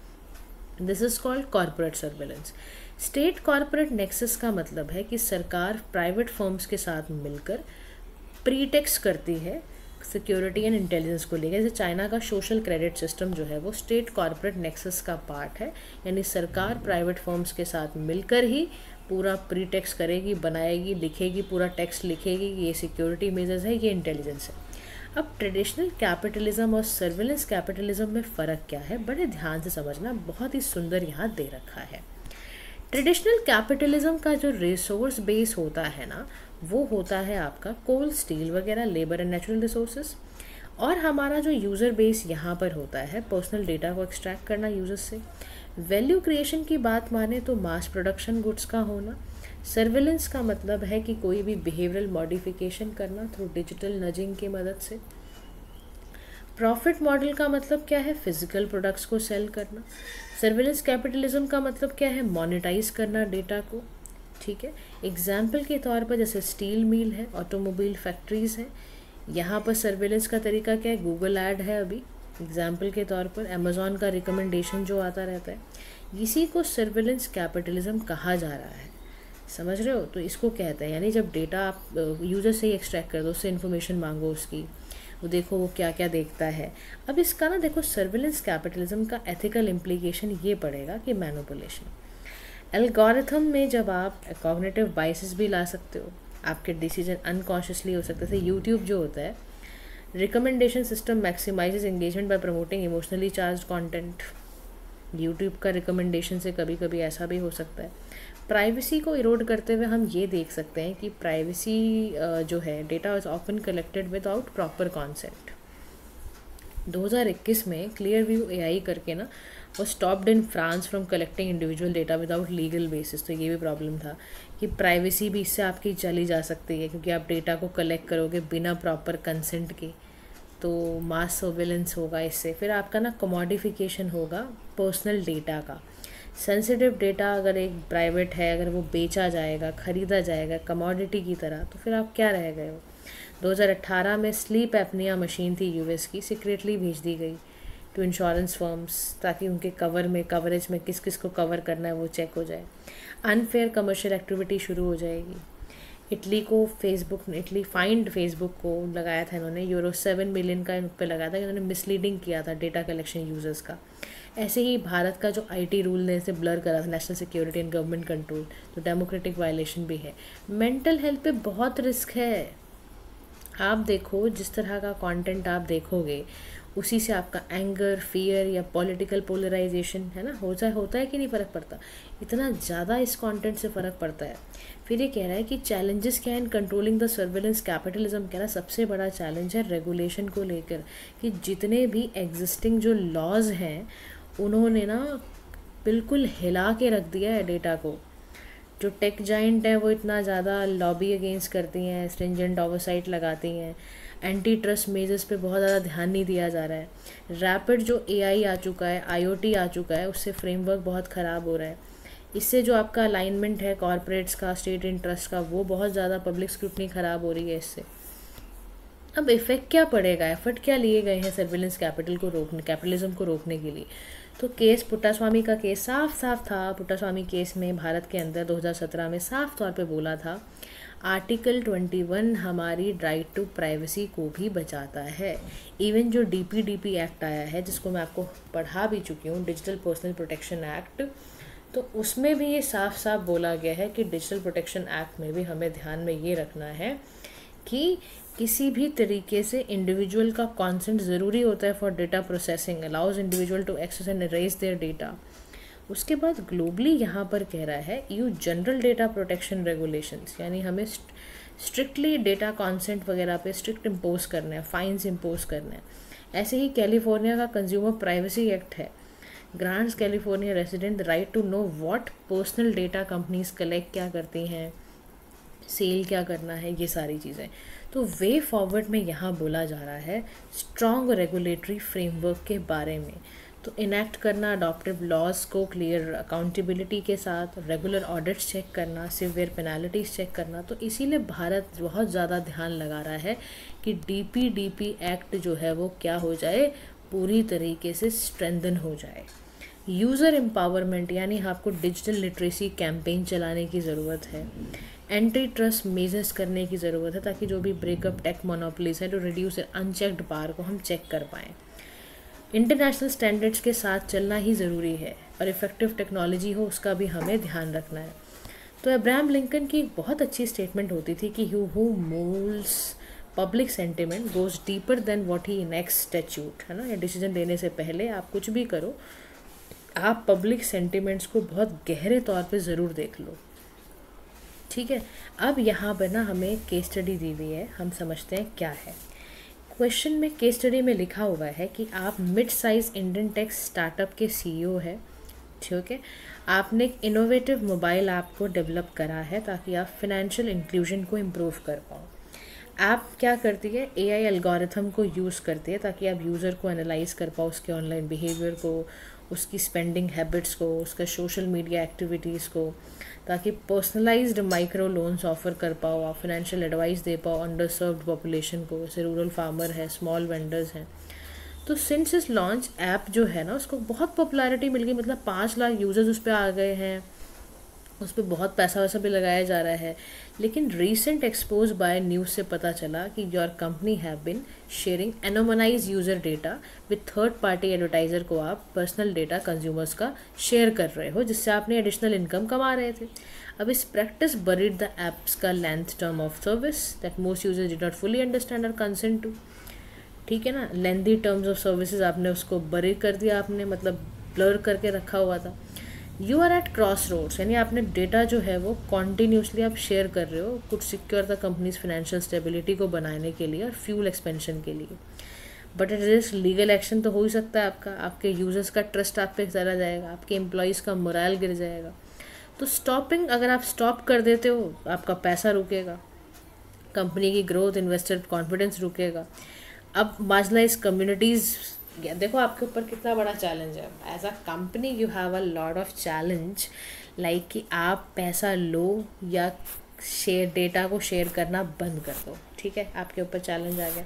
This is called corporate surveillance. State corporate nexus का मतलब है कि सरकार प्राइवेट फर्म्स के साथ मिलकर प्रीटेक्स करती है सिक्योरिटी एंड इंटेलिजेंस को लेकर। जैसे चाइना का सोशल क्रेडिट सिस्टम जो है वो स्टेट कॉर्पोरेट नेक्सस का पार्ट है, यानी सरकार प्राइवेट फर्म्स के साथ मिलकर ही पूरा प्रीटेक्स करेगी, बनाएगी, लिखेगी, पूरा टेक्स्ट लिखेगी कि ये सिक्योरिटी मेजर्स है, ये इंटेलिजेंस है। अब ट्रेडिशनल कैपिटलिज्म और सर्विलेंस कैपिटलिज्म में फ़र्क क्या है, बड़े ध्यान से समझना, बहुत ही सुंदर यहाँ दे रखा है। ट्रेडिशनल कैपिटलिज्म का जो रिसोर्स बेस होता है ना, वो होता है आपका कोल, स्टील वगैरह, लेबर एंड नेचुरल रिसोर्सेज। और हमारा जो यूज़र बेस यहाँ पर होता है पर्सनल डेटा को एक्सट्रैक्ट करना यूज़र्स से। वैल्यू क्रिएशन की बात माने तो मास प्रोडक्शन गुड्स का होना। सर्विलेंस का मतलब है कि कोई भी बिहेवियरल मॉडिफिकेशन करना थ्रू डिजिटल नजिंग की मदद से। प्रॉफिट मॉडल का मतलब क्या है, फिजिकल प्रोडक्ट्स को सेल करना। सर्विलेंस कैपिटलिज्म का मतलब क्या है, मोनेटाइज करना डेटा को। ठीक है, एग्जाम्पल के तौर पर जैसे स्टील मिल है, ऑटोमोबाइल फैक्ट्रीज हैं, यहाँ पर सर्विलेंस का तरीका क्या है, गूगल ऐड है अभी एग्जाम्पल के तौर पर, अमेज़ॉन का रिकमेंडेशन जो आता रहता है, इसी को सर्विलेंस कैपिटलिज्म कहा जा रहा है। समझ रहे हो, तो इसको कहते हैं, यानी जब डेटा आप यूज़र से ही एक्सट्रैक्ट कर दो, उससे इन्फॉर्मेशन मांगो उसकी, वो देखो वो क्या क्या देखता है। अब इसका ना देखो सर्विलेंस कैपिटलिज्म का एथिकल इम्प्लीकेशन ये पड़ेगा कि मैनिपुलेशन। एल्गोरिथम में जब आप कॉग्निटिव बाइसेस भी ला सकते हो, आपके डिसीजन अनकॉन्शियसली हो सकते हैं। यूट्यूब जो होता है, recommendation system maximises engagement by promoting emotionally charge content. YouTube का रिकमेंडेशन से कभी कभी ऐसा भी हो सकता है। प्राइवेसी को इरोड करते हुए हम ये देख सकते हैं कि प्राइवेसी जो है, data is often collected without proper consent. 2021 में क्लियर व्यू एआई करके ना वो stopped in France from collecting individual data without legal basis. तो ये भी प्रॉब्लम था कि प्राइवेसी भी इससे आपकी चली जा सकती है, क्योंकि आप डेटा को कलेक्ट करोगे बिना प्रॉपर कंसेंट के, तो मास सर्विलेंस होगा इससे। फिर आपका ना कमोडिफिकेशन होगा पर्सनल डेटा का। सेंसिटिव डेटा अगर एक प्राइवेट है, अगर वो बेचा जाएगा, ख़रीदा जाएगा कमोडिटी की तरह, तो फिर आप क्या रह गए हो। 2018 में स्लीप एपनिया मशीन थी यूएस की, सीक्रेटली भेज दी गई टू इंश्योरेंस फर्म्स, ताकि उनके कवरेज में किस किस को कवर करना है वो चेक हो जाए। अनफेयर कमर्शियल एक्टिविटी शुरू हो जाएगी। इटली फाइंड फेसबुक को लगाया था इन्होंने, €7 मिलियन का इन पर लगाया था कि इन्होंने मिसलीडिंग किया था डेटा कलेक्शन यूज़र्स का। ऐसे ही भारत का जो आईटी रूल ने इसे ब्लर करा था, national security and government control, तो डेमोक्रेटिक वायलेशन भी है। मेंटल हेल्थ पे बहुत रिस्क है। आप देखो जिस तरह का कंटेंट आप देखोगे, उसी से आपका एंगर, फियर या पॉलिटिकल पोलराइजेशन है ना, होता है कि नहीं, फ़र्क पड़ता। इतना ज़्यादा इस कंटेंट से फ़र्क पड़ता है। फिर ये कह रहा है कि चैलेंजेस क्या है in controlling the surveillance capitalism. कह रहा है सबसे बड़ा चैलेंज है रेगुलेशन को लेकर, कि जितने भी एग्जिस्टिंग जो लॉज हैं उन्होंने ना बिल्कुल हिला के रख दिया है डेटा को। जो टेक जाइंट है वो इतना ज़्यादा लॉबी अगेंस्ट करती हैं, स्ट्रिंजेंट ओवरसाइट लगाती हैं, एंटी ट्रस्ट मेजर्स पे बहुत ज़्यादा ध्यान नहीं दिया जा रहा है। रैपिड जो एआई आ चुका है, आईओटी आ चुका है, उससे फ्रेमवर्क बहुत ख़राब हो रहा है। इससे जो आपका अलाइनमेंट है कॉरपोरेट्स का, स्टेट इंटरेस्ट का, वो बहुत ज़्यादा पब्लिक स्क्रूटनी ख़राब हो रही है इससे। अब इफेक्ट क्या पड़ेगा, एफर्ट क्या लिए गए हैं सर्विलेंस कैपिटलिज्म को रोकने के लिए। तो केस पुट्टास्वामी का केस साफ था। पुट्टास्वामी केस में भारत के अंदर 2017 में साफ तौर पे बोला था, आर्टिकल 21 हमारी राइट टू प्राइवेसी को भी बचाता है। इवन जो डीपीडीपी एक्ट आया है, जिसको मैं आपको पढ़ा भी चुकी हूँ, डिजिटल पर्सनल प्रोटेक्शन एक्ट, तो उसमें भी ये साफ बोला गया है कि डिजिटल प्रोटेक्शन एक्ट में भी हमें ध्यान में ये रखना है कि किसी भी तरीके से इंडिविजुअल का कंसेंट ज़रूरी होता है for data processing, allows individual to access and erase their data. उसके बाद ग्लोबली यहाँ पर कह रहा है EU general data protection regulations, यानी हमें स्ट्रिक्टली डेटा कंसेंट वगैरह पे स्ट्रिक्ट इम्पोज करना है, फाइन्स इम्पोज करना है। ऐसे ही कैलिफोर्निया का कंज्यूमर प्राइवेसी एक्ट है, grants California resident the right to know what personal data companies collect क्या करती हैं, सेल क्या करना है, ये सारी चीज़ें। तो वे फॉरवर्ड में यहाँ बोला जा रहा है स्ट्रॉन्ग रेगुलेटरी फ्रेमवर्क के बारे में। तो इनैक्ट करना अडॉप्टिव लॉज को क्लियर अकाउंटेबिलिटी के साथ, रेगुलर ऑडिट्स चेक करना, सिवियर पेनाल्टीज चेक करना। तो इसीलिए भारत बहुत ज़्यादा ध्यान लगा रहा है कि DPDP एक्ट जो है वो क्या हो जाए, पूरी तरीके से स्ट्रेंथन हो जाए। यूज़र एम्पावरमेंट, यानी आपको डिजिटल लिटरेसी कैंपेन चलाने की ज़रूरत है। एंटी ट्रस्ट मेजर्स करने की ज़रूरत है ताकि जो भी ब्रेकअप टेक मोनोपोलीज है टू रिड्यूस अनचेक्ड पावर को हम चेक कर पाएँ। इंटरनेशनल स्टैंडर्ड्स के साथ चलना ही ज़रूरी है और इफ़ेक्टिव टेक्नोलॉजी हो उसका भी हमें ध्यान रखना है। तो अब्राहम लिंकन की एक बहुत अच्छी स्टेटमेंट होती थी कि who moulds public sentiment goes deeper than what he enacts statute, है ना। या डिसीजन लेने से पहले आप कुछ भी करो, आप पब्लिक सेंटिमेंट्स को बहुत गहरे तौर पे ज़रूर देख लो, ठीक है। अब यहाँ पर ना हमें केस स्टडी दी हुई है, हम समझते हैं क्या है। क्वेश्चन में केस स्टडी में लिखा हुआ है कि आप mid size Indian tech startup के CEO है, ठीक है। आपने एक इनोवेटिव मोबाइल ऐप को डेवलप करा है ताकि आप फिनेंशियल इंक्लूजन को इम्प्रूव कर पाओ। ऐप क्या करती है, AI एल्गोरिथम को यूज़ करती है ताकि आप यूज़र को एनालाइज कर पाओ, उसके ऑनलाइन बिहेवियर को, उसकी स्पेंडिंग हैबिट्स को, उसका सोशल मीडिया एक्टिविटीज़ को, ताकि पर्सनलाइज्ड माइक्रो लोन्स ऑफर कर पाओ, आप फाइनेंशियल एडवाइस दे पाओ अंडर सर्व्ड पॉपुलेशन को, जैसे रूरल फार्मर है, स्मॉल वेंडर्स हैं। तो सिंस इस लॉन्च ऐप जो है ना उसको बहुत पॉपुलैरिटी मिल गई, मतलब 5 लाख यूज़र्स उस पर आ गए हैं, उस पर बहुत पैसा वैसा भी लगाया जा रहा है। लेकिन रीसेंट एक्सपोज बाय न्यूज़ से पता चला कि your company have been sharing anonymize user data with third party advertiser को आप पर्सनल डेटा कंज्यूमर्स का शेयर कर रहे हो, जिससे आपने एडिशनल इनकम कमा रहे थे। अब इस प्रैक्टिस बरीड द एप्स का length term of service that most users did not fully understand और कंसेंट टू, ठीक है ना। लेंथी टर्म्स ऑफ सर्विसेज आपने उसको बरी कर दिया, आपने मतलब ब्लर करके रखा हुआ था। You are at crossroads, यानी आपने डेटा जो है वो कॉन्टीन्यूसली आप शेयर कर रहे हो कुछ secure the companies financial stability को बनाने के लिए और फ्यूल एक्सपेंशन के लिए। But it is legal action तो हो ही सकता है आपका, आपके यूजर्स का ट्रस्ट आप पे चला जाएगा, आपके एम्प्लॉयज़ का मोरल गिर जाएगा। तो स्टॉपिंग, अगर आप स्टॉप कर देते हो आपका पैसा रुकेगा, कंपनी की ग्रोथ, इन्वेस्टर कॉन्फिडेंस रुकेगा। अब मार्जिनलाइज कम्युनिटीज़, देखो आपके ऊपर कितना बड़ा चैलेंज है। As a company you have a lot of challenge, like कि आप पैसा लो या शेयर डेटा को शेयर करना बंद कर दो, ठीक है, आपके ऊपर चैलेंज आ गया।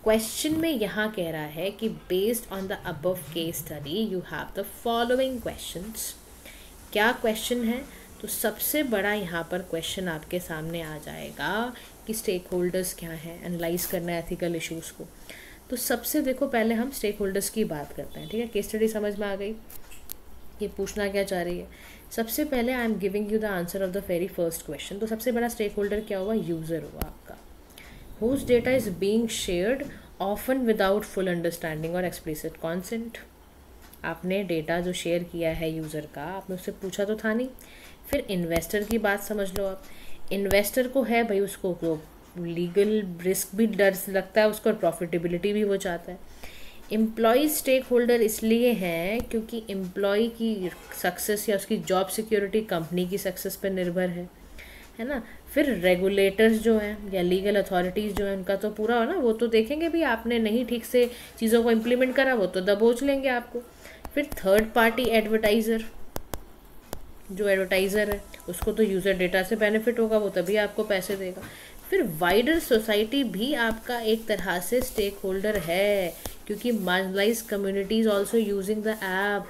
क्वेश्चन में यहाँ कह रहा है कि based on the above case study you have the following questions. क्या क्वेश्चन है, तो सबसे बड़ा यहाँ पर क्वेश्चन आपके सामने आ जाएगा कि स्टेक होल्डर्स क्या हैं, एनालाइज करना है एथिकल इश्यूज़ को। तो सबसे देखो पहले हम स्टेक होल्डर्स की बात करते हैं, ठीक है। केस स्टडी समझ में आ गई, ये पूछना क्या चाह रही है। सबसे पहले I am giving you the answer of the very first question. तो सबसे बड़ा स्टेक होल्डर क्या हुआ, यूज़र हुआ आपका, whose data is being shared often without full understanding और एक्सप्लिसिट कॉन्सेंट। आपने डेटा जो शेयर किया है यूज़र का, आपने उससे पूछा तो था नहीं। फिर इन्वेस्टर की बात समझ लो आप, इन्वेस्टर को है भाई, उसको लीगल रिस्क भी डर लगता है उसको और प्रॉफिटेबिलिटी भी वो चाहता है। एम्प्लॉय स्टेक होल्डर इसलिए हैं क्योंकि एम्प्लॉय की सक्सेस या उसकी जॉब सिक्योरिटी कंपनी की सक्सेस पर निर्भर है ना। फिर रेगुलेटर्स जो हैं या लीगल अथॉरिटीज़ जो हैं उनका तो पूरा हो ना, वो तो देखेंगे भी आपने नहीं ठीक से चीज़ों को इम्प्लीमेंट करा, वो तो दबोच लेंगे आपको। फिर थर्ड पार्टी एडवर्टाइज़र, जो एडवर्टाइज़र है उसको तो यूज़र डेटा से बेनिफिट होगा, वो तभी आपको पैसे देगा। फिर वाइडर सोसाइटी भी आपका एक तरह से स्टेक होल्डर है, क्योंकि marginalize communities also using the app,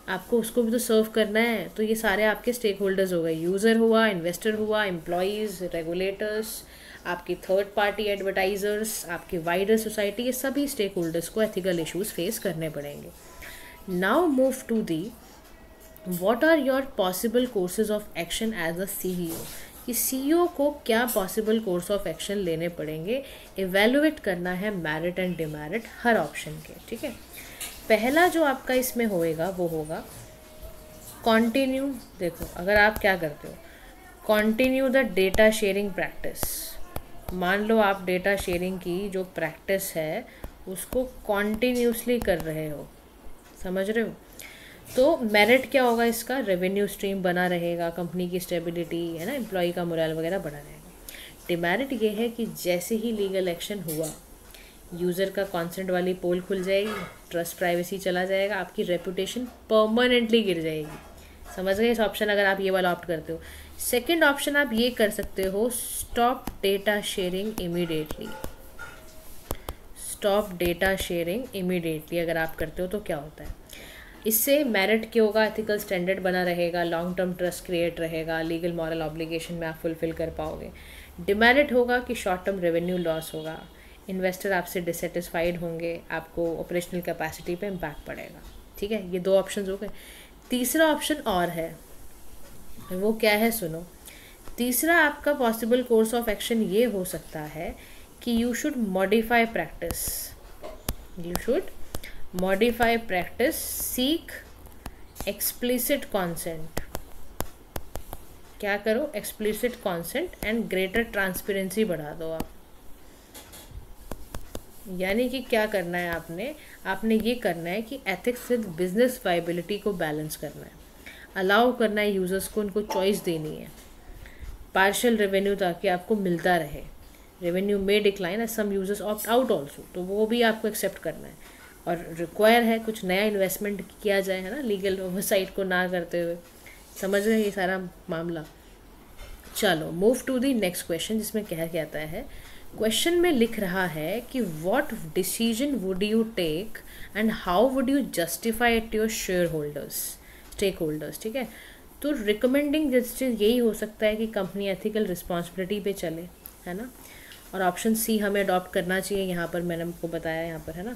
आपको उसको भी तो सर्व करना है। तो ये सारे आपके स्टेक होल्डर्स हो गए, यूज़र हुआ, इन्वेस्टर हुआ, एम्प्लॉयज़, रेगुलेटर्स, आपकी थर्ड पार्टी एडवर्टाइज़र्स, आपकी वाइडर सोसाइटी, ये सभी स्टेक होल्डर्स को एथिकल इश्यूज़ फेस करने पड़ेंगे। Now move to the what are your possible courses of action as a CEO, कि कि सीईओ को क्या पॉसिबल कोर्स ऑफ एक्शन लेने पड़ेंगे, इवेलुएट करना है merit and demerit her option के, ठीक है। पहला जो आपका इसमें होएगा वो होगा कंटिन्यू। देखो अगर आप क्या करते हो, continue the data sharing practice. मान लो आप डेटा शेयरिंग की जो प्रैक्टिस है उसको कॉन्टीन्यूसली कर रहे हो, समझ रहे हो। तो मेरिट क्या होगा इसका, रेवेन्यू स्ट्रीम बना रहेगा, कंपनी की स्टेबिलिटी है ना, एम्प्लॉय का मोरल वगैरह बना रहेगा। डिमेरिट ये है कि जैसे ही लीगल एक्शन हुआ, यूज़र का कॉन्सेंट वाली पोल खुल जाएगी, ट्रस्ट प्राइवेसी चला जाएगा, आपकी रेपुटेशन परमानेंटली गिर जाएगी। समझ गए इस ऑप्शन अगर आप ये वाला ऑप्ट करते हो। सेकंड ऑप्शन आप ये कर सकते हो, stop data sharing immediately. Stop data sharing immediately अगर आप करते हो तो क्या होता है, इससे मेरिट क्या होगा, एथिकल स्टैंडर्ड बना रहेगा, लॉन्ग टर्म ट्रस्ट क्रिएट रहेगा, लीगल मॉरल ऑब्लिगेशन में आप फुलफिल कर पाओगे। डिमेरिट होगा कि शॉर्ट टर्म रेवेन्यू लॉस होगा, इन्वेस्टर आपसे डिससेटिस्फाइड होंगे, आपको ऑपरेशनल कैपेसिटी पे इम्पैक्ट पड़ेगा, ठीक है। ये दो ऑप्शन हो गए। तीसरा ऑप्शन और है, वो क्या है सुनो। तीसरा आपका पॉसिबल कोर्स ऑफ एक्शन ये हो सकता है कि you should modify practice, you should modify practice, seek explicit consent. क्या करो, explicit consent and greater transparency बढ़ा दो आप। यानी कि क्या करना है आपने ये करना है कि एथिक्स विद बिजनेस वाइबिलिटी को बैलेंस करना है, अलाउ करना है यूज़र्स को, उनको चॉइस देनी है, पार्शियल रेवेन्यू ताकि आपको मिलता रहे। रेवेन्यू में decline as some users opt out also, तो वो भी आपको एक्सेप्ट करना है। और रिक्वायर है कुछ नया इन्वेस्टमेंट किया जाए, है ना, लीगल ओवरसाइट को ना करते हुए। समझ रहे ये सारा मामला। चलो move to the next question, जिसमें क्या कहता है, क्वेश्चन में लिख रहा है कि what decision would you take and how would you justify it your shareholders, stakeholders, ठीक है। तो रिकमेंडिंग जस्टिस यही हो सकता है कि कंपनी एथिकल रिस्पॉन्सिबिलिटी पे चले, है ना। और ऑप्शन सी हमें अडॉप्ट करना चाहिए, यहाँ पर मैंने आपको बताया यहाँ पर, है ना।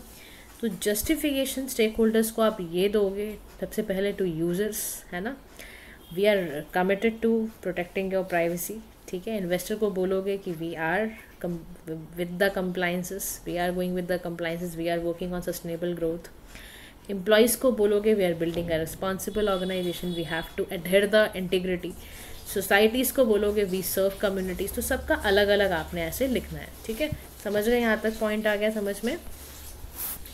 तो जस्टिफिकेशन स्टेक होल्डर्स को आप ये दोगे, सबसे पहले टू यूज़र्स, है ना, we are committed to protecting your privacy, ठीक है। इन्वेस्टर को बोलोगे कि we are with the compliances, we are going with the compliances, we are working on sustainable growth. Employees को बोलोगे we are building a responsible organization, we have to adhere the integrity. Societies को बोलोगे we serve communities. तो सबका अलग अलग आपने ऐसे लिखना है, ठीक है। समझ गए, यहाँ तक पॉइंट आ गया समझ में।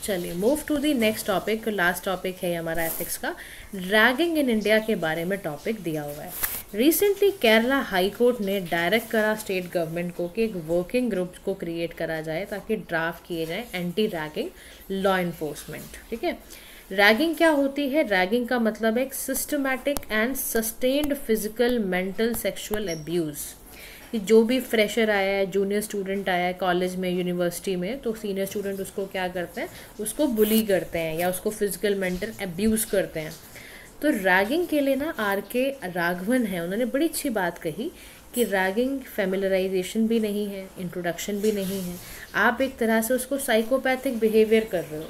चलिए move to the next topic, last topic है हमारा एथिक्स का, रैगिंग इन इंडिया के बारे में टॉपिक दिया हुआ है। रिसेंटली केरला हाई कोर्ट ने डायरेक्ट करा स्टेट गवर्नमेंट को कि एक वर्किंग ग्रुप को क्रिएट करा जाए ताकि ड्राफ्ट किए जाए एंटी रैगिंग लॉ इन्फोर्समेंट, ठीक है। रैगिंग क्या होती है, रैगिंग का मतलब है एक systematic and sustained physical, mental, sexual abuse. कि जो भी फ्रेशर आया है, जूनियर स्टूडेंट आया है कॉलेज में, यूनिवर्सिटी में, तो सीनियर स्टूडेंट उसको क्या करते हैं, उसको बुली करते हैं या उसको फिजिकल मेंटल एब्यूज़ करते हैं। तो रैगिंग के लिए ना RK राघवन है, उन्होंने बड़ी अच्छी बात कही कि रैगिंग फेमिलराइजेशन भी नहीं है, इंट्रोडक्शन भी नहीं है, आप एक तरह से उसको साइकोपैथिक बिहेवियर कर रहे हो,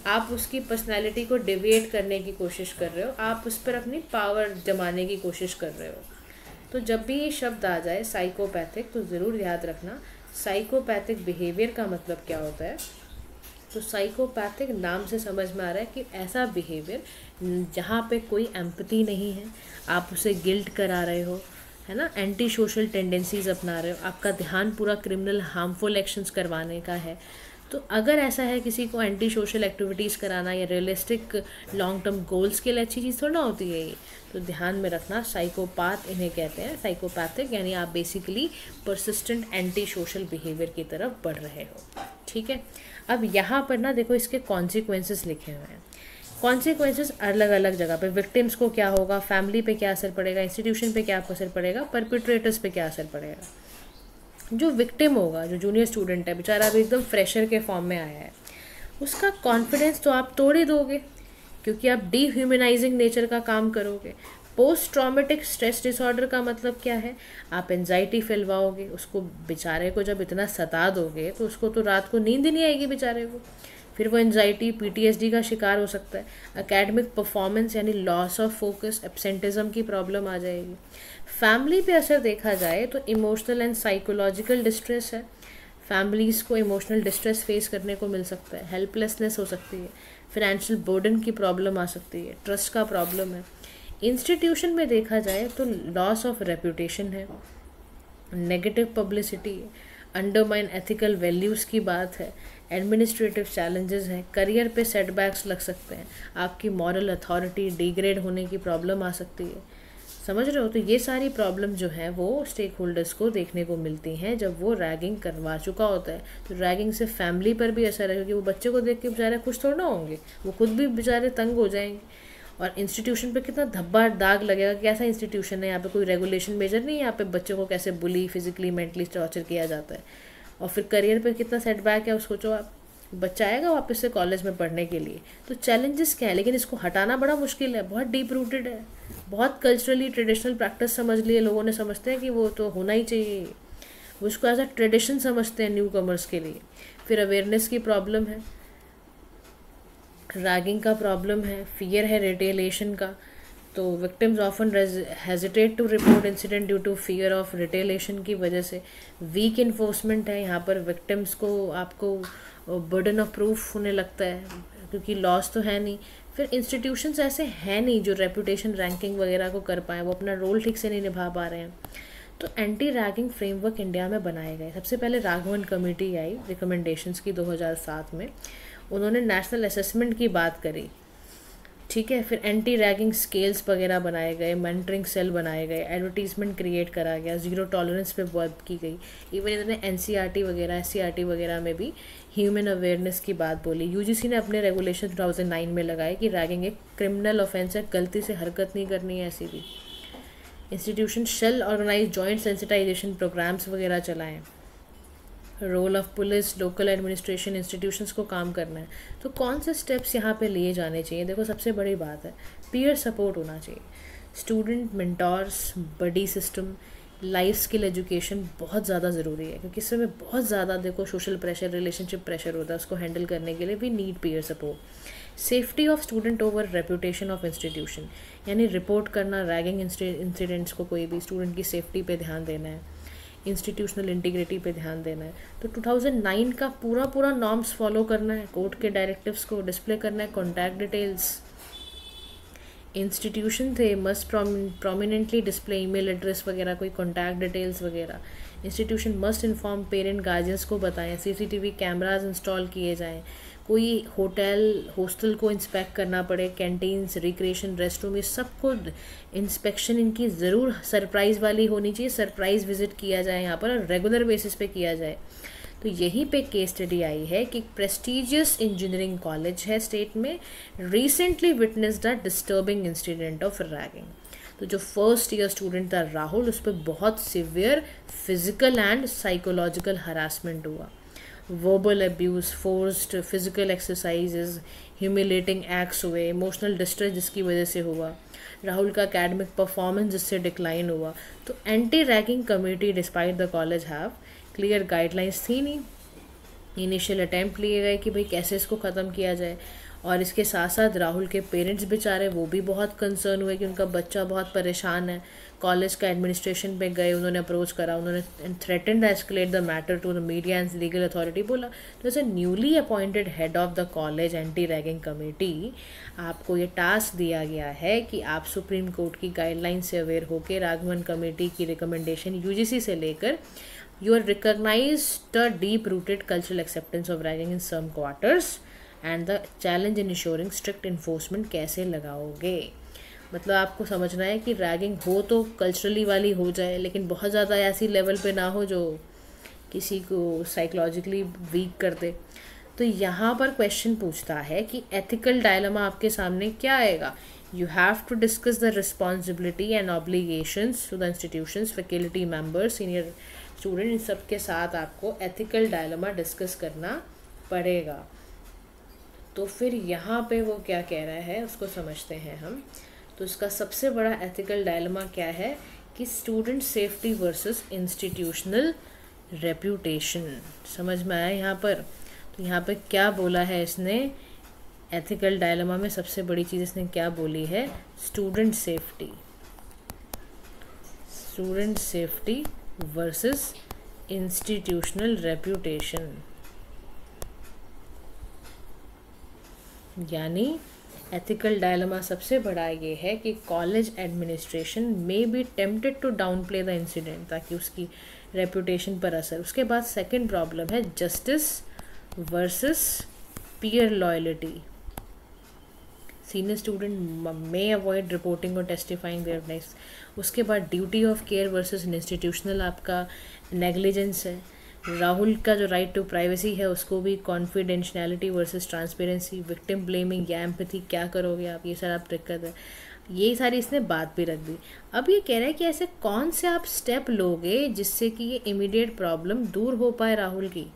आप उसकी पर्सनैलिटी को डिविएट करने की कोशिश कर रहे हो, आप उस पर अपनी पावर जमाने की कोशिश कर रहे हो। तो जब भी ये शब्द आ जाए साइकोपैथिक, तो ज़रूर याद रखना साइकोपैथिक बिहेवियर का मतलब क्या होता है। तो साइकोपैथिक नाम से समझ में आ रहा है कि ऐसा बिहेवियर जहाँ पे कोई एम्पैथी नहीं है, आप उसे गिल्ट करा रहे हो, है ना, एंटी सोशल टेंडेंसीज अपना रहे हो, आपका ध्यान पूरा क्रिमिनल हार्मफुल एक्शंस करवाने का है। तो अगर ऐसा है किसी को एंटी सोशल एक्टिविटीज़ कराना या रियलिस्टिक लॉन्ग टर्म गोल्स के लिए अच्छी चीज़ थोड़ा होती है ये, तो ध्यान में रखना साइकोपाथ इन्हें कहते हैं, साइकोपैथिक, यानी आप basically persistent anti social behaviour की तरफ बढ़ रहे हो, ठीक है। अब यहाँ पर ना देखो इसके कॉन्सिक्वेंसेस लिखे हुए हैं, कॉन्सिक्वेंसेस अलग अलग जगह पे, विक्टिम्स को क्या होगा, फैमिली पे क्या असर पड़ेगा, इंस्टीट्यूशन पे क्या असर पड़ेगा, परपिट्रेटर्स पे क्या असर पड़ेगा। जो विक्टिम होगा, जो जूनियर स्टूडेंट है बेचारा, अभी एकदम फ्रेशर के फॉर्म में आया है, उसका कॉन्फिडेंस तो आप तोड़ ही दोगे, क्योंकि आप डीह्यूमनाइजिंग नेचर का काम करोगे। पोस्ट ट्रॉमेटिक स्ट्रेस डिसऑर्डर का मतलब क्या है, आप एंजाइटी फैलवाओगे, उसको बेचारे को जब इतना सता दोगे तो उसको तो रात को नींद ही नहीं आएगी बेचारे को, फिर वो एंजाइटी पीटीएसडी का शिकार हो सकता है। एकेडमिक परफॉर्मेंस यानी लॉस ऑफ फोकस, एब्सेंटिज्म की प्रॉब्लम आ जाएगी। फैमिली पे असर देखा जाए तो इमोशनल एंड साइकोलॉजिकल डिस्ट्रेस है, फैमिलीज़ को इमोशनल डिस्ट्रेस फेस करने को मिल सकता है, हेल्पलेसनेस हो सकती है, फिनेंशियल बर्डन की प्रॉब्लम आ सकती है, ट्रस्ट का प्रॉब्लम है। इंस्टीट्यूशन में देखा जाए तो लॉस ऑफ रेपुटेशन है, नेगेटिव पब्लिसिटी है, अंडरमाइन एथिकल वैल्यूज़ की बात है, एडमिनिस्ट्रेटिव चैलेंजेस हैं, करियर पे सेटबैक्स लग सकते हैं, आपकी मॉरल अथॉरिटी डिग्रेड होने की प्रॉब्लम आ सकती है। समझ रहे हो? तो ये सारी प्रॉब्लम जो है वो स्टेक होल्डर्स को देखने को मिलती हैं जब वो रैगिंग करवा चुका होता है। तो रैगिंग से फैमिली पर भी असर है, क्योंकि वो बच्चे को देख के बेचारे खुश थोड़ा ना होंगे, वो खुद भी बेचारे तंग हो जाएंगे। और इंस्टीट्यूशन पे कितना धब्बा दाग लगेगा कि ऐसा इंस्टीट्यूशन है, यहाँ पे कोई रेगुलेशन मेजर नहीं है, यहाँ पे बच्चों को कैसे बुली फिजिकली मेंटली टॉर्चर किया जाता है। और फिर करियर पे कितना सेटबैक है, उसको जो आप बच्चा आएगा वापस से कॉलेज में पढ़ने के लिए। तो चैलेंजेस क्या है, लेकिन इसको हटाना बड़ा मुश्किल है, बहुत डीप रूटेड है, बहुत कल्चरली ट्रेडिशनल प्रैक्टिस समझ लिए लोगों ने, समझते हैं कि वो तो होना ही चाहिए, वो उसको एज अ ट्रेडिशन समझते हैं न्यू कमर्स के लिए। फिर अवेयरनेस की प्रॉब्लम है, रैगिंग का प्रॉब्लम है, फियर है रिटेलिएशन का। तो victims often hesitate to report incident due to fear of retaliation की वजह से। वीक इन्फोर्समेंट है, यहाँ पर विक्टिम्स को आपको बर्डन ऑफ प्रूफ होने लगता है, क्योंकि लॉस तो है नहीं। फिर इंस्टीट्यूशंस ऐसे हैं नहीं जो रेपुटेशन रैंकिंग वगैरह को कर पाएँ, वो अपना रोल ठीक से नहीं निभा पा रहे हैं। तो एंटी रैगिंग फ्रेमवर्क इंडिया में बनाए गए। सबसे पहले राघवन कमेटी आई रिकमेंडेशंस की 2007 में, उन्होंने नेशनल असेसमेंट की बात करी, ठीक है। फिर एंटी रैगिंग स्केल्स वगैरह बनाए गए, मेंटरिंग सेल बनाए गए, एडवर्टीजमेंट क्रिएट करा गया, ज़ीरो टॉलरेंस पे वर्क की गई। इवन इन्होंने एनसीईआरटी वगैरह एससीईआरटी वगैरह में भी ह्यूमन अवेयरनेस की बात बोली। यूजीसी ने अपने रेगुलेशन 2009 में लगाए कि रैगिंग एक क्रिमिनल ऑफेंस है, गलती से हरकत नहीं करनी है ऐसी भी। Institution shall organize joint sensitization programs वगैरह चलाएं। Role of police, local administration, institutions को काम करना है। तो कौन से स्टेप्स यहाँ पे लिए जाने चाहिए? देखो, सबसे बड़ी बात है पीयर सपोर्ट होना चाहिए, student mentors, buddy system, life skill education बहुत ज़्यादा ज़रूरी है, क्योंकि इसमें बहुत ज़्यादा देखो सोशल प्रेशर, रिलेशनशिप प्रेशर होता है, उसको हैंडल करने के लिए we need peer support. Safety of student over reputation of institution, यानी रिपोर्ट करना रैगिंग इंसिडेंट्स को, कोई भी स्टूडेंट की सेफ्टी पे ध्यान देना है, इंस्टीट्यूशनल इंटीग्रिटी पे ध्यान देना है। तो 2009 का पूरा नॉर्म्स फॉलो करना है, कोर्ट के डायरेक्टिव्स को डिस्प्ले करना है, कॉन्टैक्ट डिटेल्स। इंस्टीट्यूशन थे must prominently display email address वगैरह, कोई कॉन्टैक्ट डिटेल्स वगैरह। Institution must inform parent guardians को बताएं, सीसीटीवी कैमराज इंस्टॉल किए जाएं, कोई होटल हॉस्टल को इंस्पेक्ट करना पड़े, कैंटीन्स, रिक्रिएशन, रेस्टरूम, ये सब को इंस्पेक्शन इनकी ज़रूर सरप्राइज़ वाली होनी चाहिए, सरप्राइज़ विजिट किया जाए यहाँ पर और रेगुलर बेसिस पे किया जाए। तो यहीं पे केस स्टडी आई है कि प्रेस्टिजियस इंजीनियरिंग कॉलेज है स्टेट में, recently witnessed a disturbing incident of ragging. तो जो फर्स्ट ईयर स्टूडेंट था राहुल, उस पर बहुत severe physical and psychological harassment हुआ, verbal abuse, forced physical exercises, humiliating acts हुए, इमोशनल डिस्ट्रेस जिसकी वजह से हुआ, राहुल का एकेडमिक परफॉर्मेंस जिससे डिक्लाइन हुआ। तो anti ragging committee despite the college have clear guidelines थी नहीं, इनिशियल अटैम्प्ट लिए गए कि भाई कैसे इसको ख़त्म किया जाए। और इसके साथ साथ राहुल के पेरेंट्स बेचारे वो भी बहुत कंसर्न हुए कि उनका बच्चा बहुत परेशान है। कॉलेज का एडमिनिस्ट्रेशन पे गए, उन्होंने अप्रोच करा, उन्होंने threatened escalate the matter to the media and legal authority. बोला तो as a newly appointed head of the college anti ragging committee, आपको ये टास्क दिया गया है कि आप सुप्रीम कोर्ट की गाइडलाइन से अवेयर होकर राघवन कमेटी की रिकमेंडेशन यूजीसी से लेकर you are recognized the deep-rooted cultural acceptance of ragging in some quarters and the challenge in ensuring strict enforcement कैसे लगाओगे। मतलब आपको समझना है कि रैगिंग हो तो कल्चरली वाली हो जाए, लेकिन बहुत ज़्यादा ऐसी लेवल पे ना हो जो किसी को साइकोलॉजिकली वीक कर दे। तो यहाँ पर क्वेश्चन पूछता है कि एथिकल डायलेमा आपके सामने क्या आएगा। You have to discuss the responsibility and obligations to the institutions, faculty members, senior student, इन सब के साथ आपको एथिकल डायलेमा डिस्कस करना पड़ेगा। तो फिर यहाँ पे वो क्या कह रहा है उसको समझते हैं हम। तो इसका सबसे बड़ा एथिकल डायलेमा क्या है कि student safety versus institutional reputation. समझ में आया यहाँ पर? तो यहाँ पे क्या बोला है इसने, एथिकल डायलेमा में सबसे बड़ी चीज़ इसने क्या बोली है, student safety, student safety versus institutional reputation. यानी एथिकल डायलेमा सबसे बड़ा ये है कि college administration may be tempted to downplay the incident ताकि उसकी रेपुटेशन पर असर। उसके बाद सेकंड प्रॉब्लम है justice versus peer loyalty. Senior student may avoid reporting और टेस्टिफाइंग देयर राइट्स। उसके बाद duty of care versus institutional आपका नेग्लिजेंस है। राहुल का जो राइट टू प्राइवेसी है उसको भी confidentiality versus transparency, victim blaming या एम्पैथी, क्या करोगे आप, ये सारा आप दिक्कत है, ये सारी इसने बात भी रख दी। अब ये कह रहा है कि ऐसे कौन से आप स्टेप लोगे जिससे कि ये इमीडिएट प्रॉब्लम दूर हो पाए राहुल की।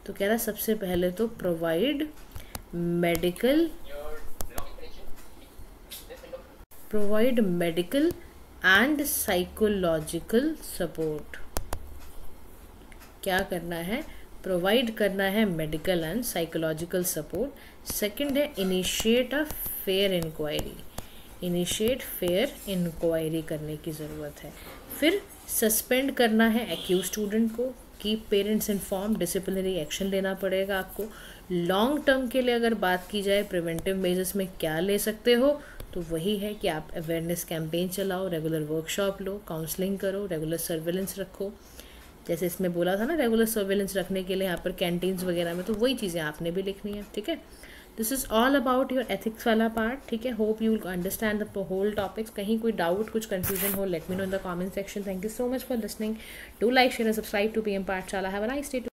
तो कह रहा सबसे पहले तो provide medical and psychological support. क्या करना है, प्रोवाइड करना है medical and psychological support. Second है initiate a fair inquiry, initiate fair inquiry करने की ज़रूरत है। फिर सस्पेंड करना है एक्यूज स्टूडेंट को, keep parents inform, disciplinary action लेना पड़ेगा आपको। लॉन्ग टर्म के लिए अगर बात की जाए प्रिवेंटिव मेजर्स में क्या ले सकते हो, तो वही है कि आप अवेयरनेस कैंपेन चलाओ, रेगुलर वर्कशॉप लो, काउंसलिंग करो, रेगुलर सर्विलेंस रखो। जैसे इसमें बोला था ना रेगुलर सर्विलेंस रखने के लिए यहाँ पर कैंटीन्स वगैरह में, तो वही चीज़ें आपने भी लिखनी है। ठीक है, this is all about your ethics वाला पार्ट। ठीक है, hope you will understand the whole topics. कहीं कोई डाउट, कुछ कंफ्यूजन हो, let me know in the comment section. Thank you so much for listening. Do like, share and subscribe to PM Pathshala. Have a nice day.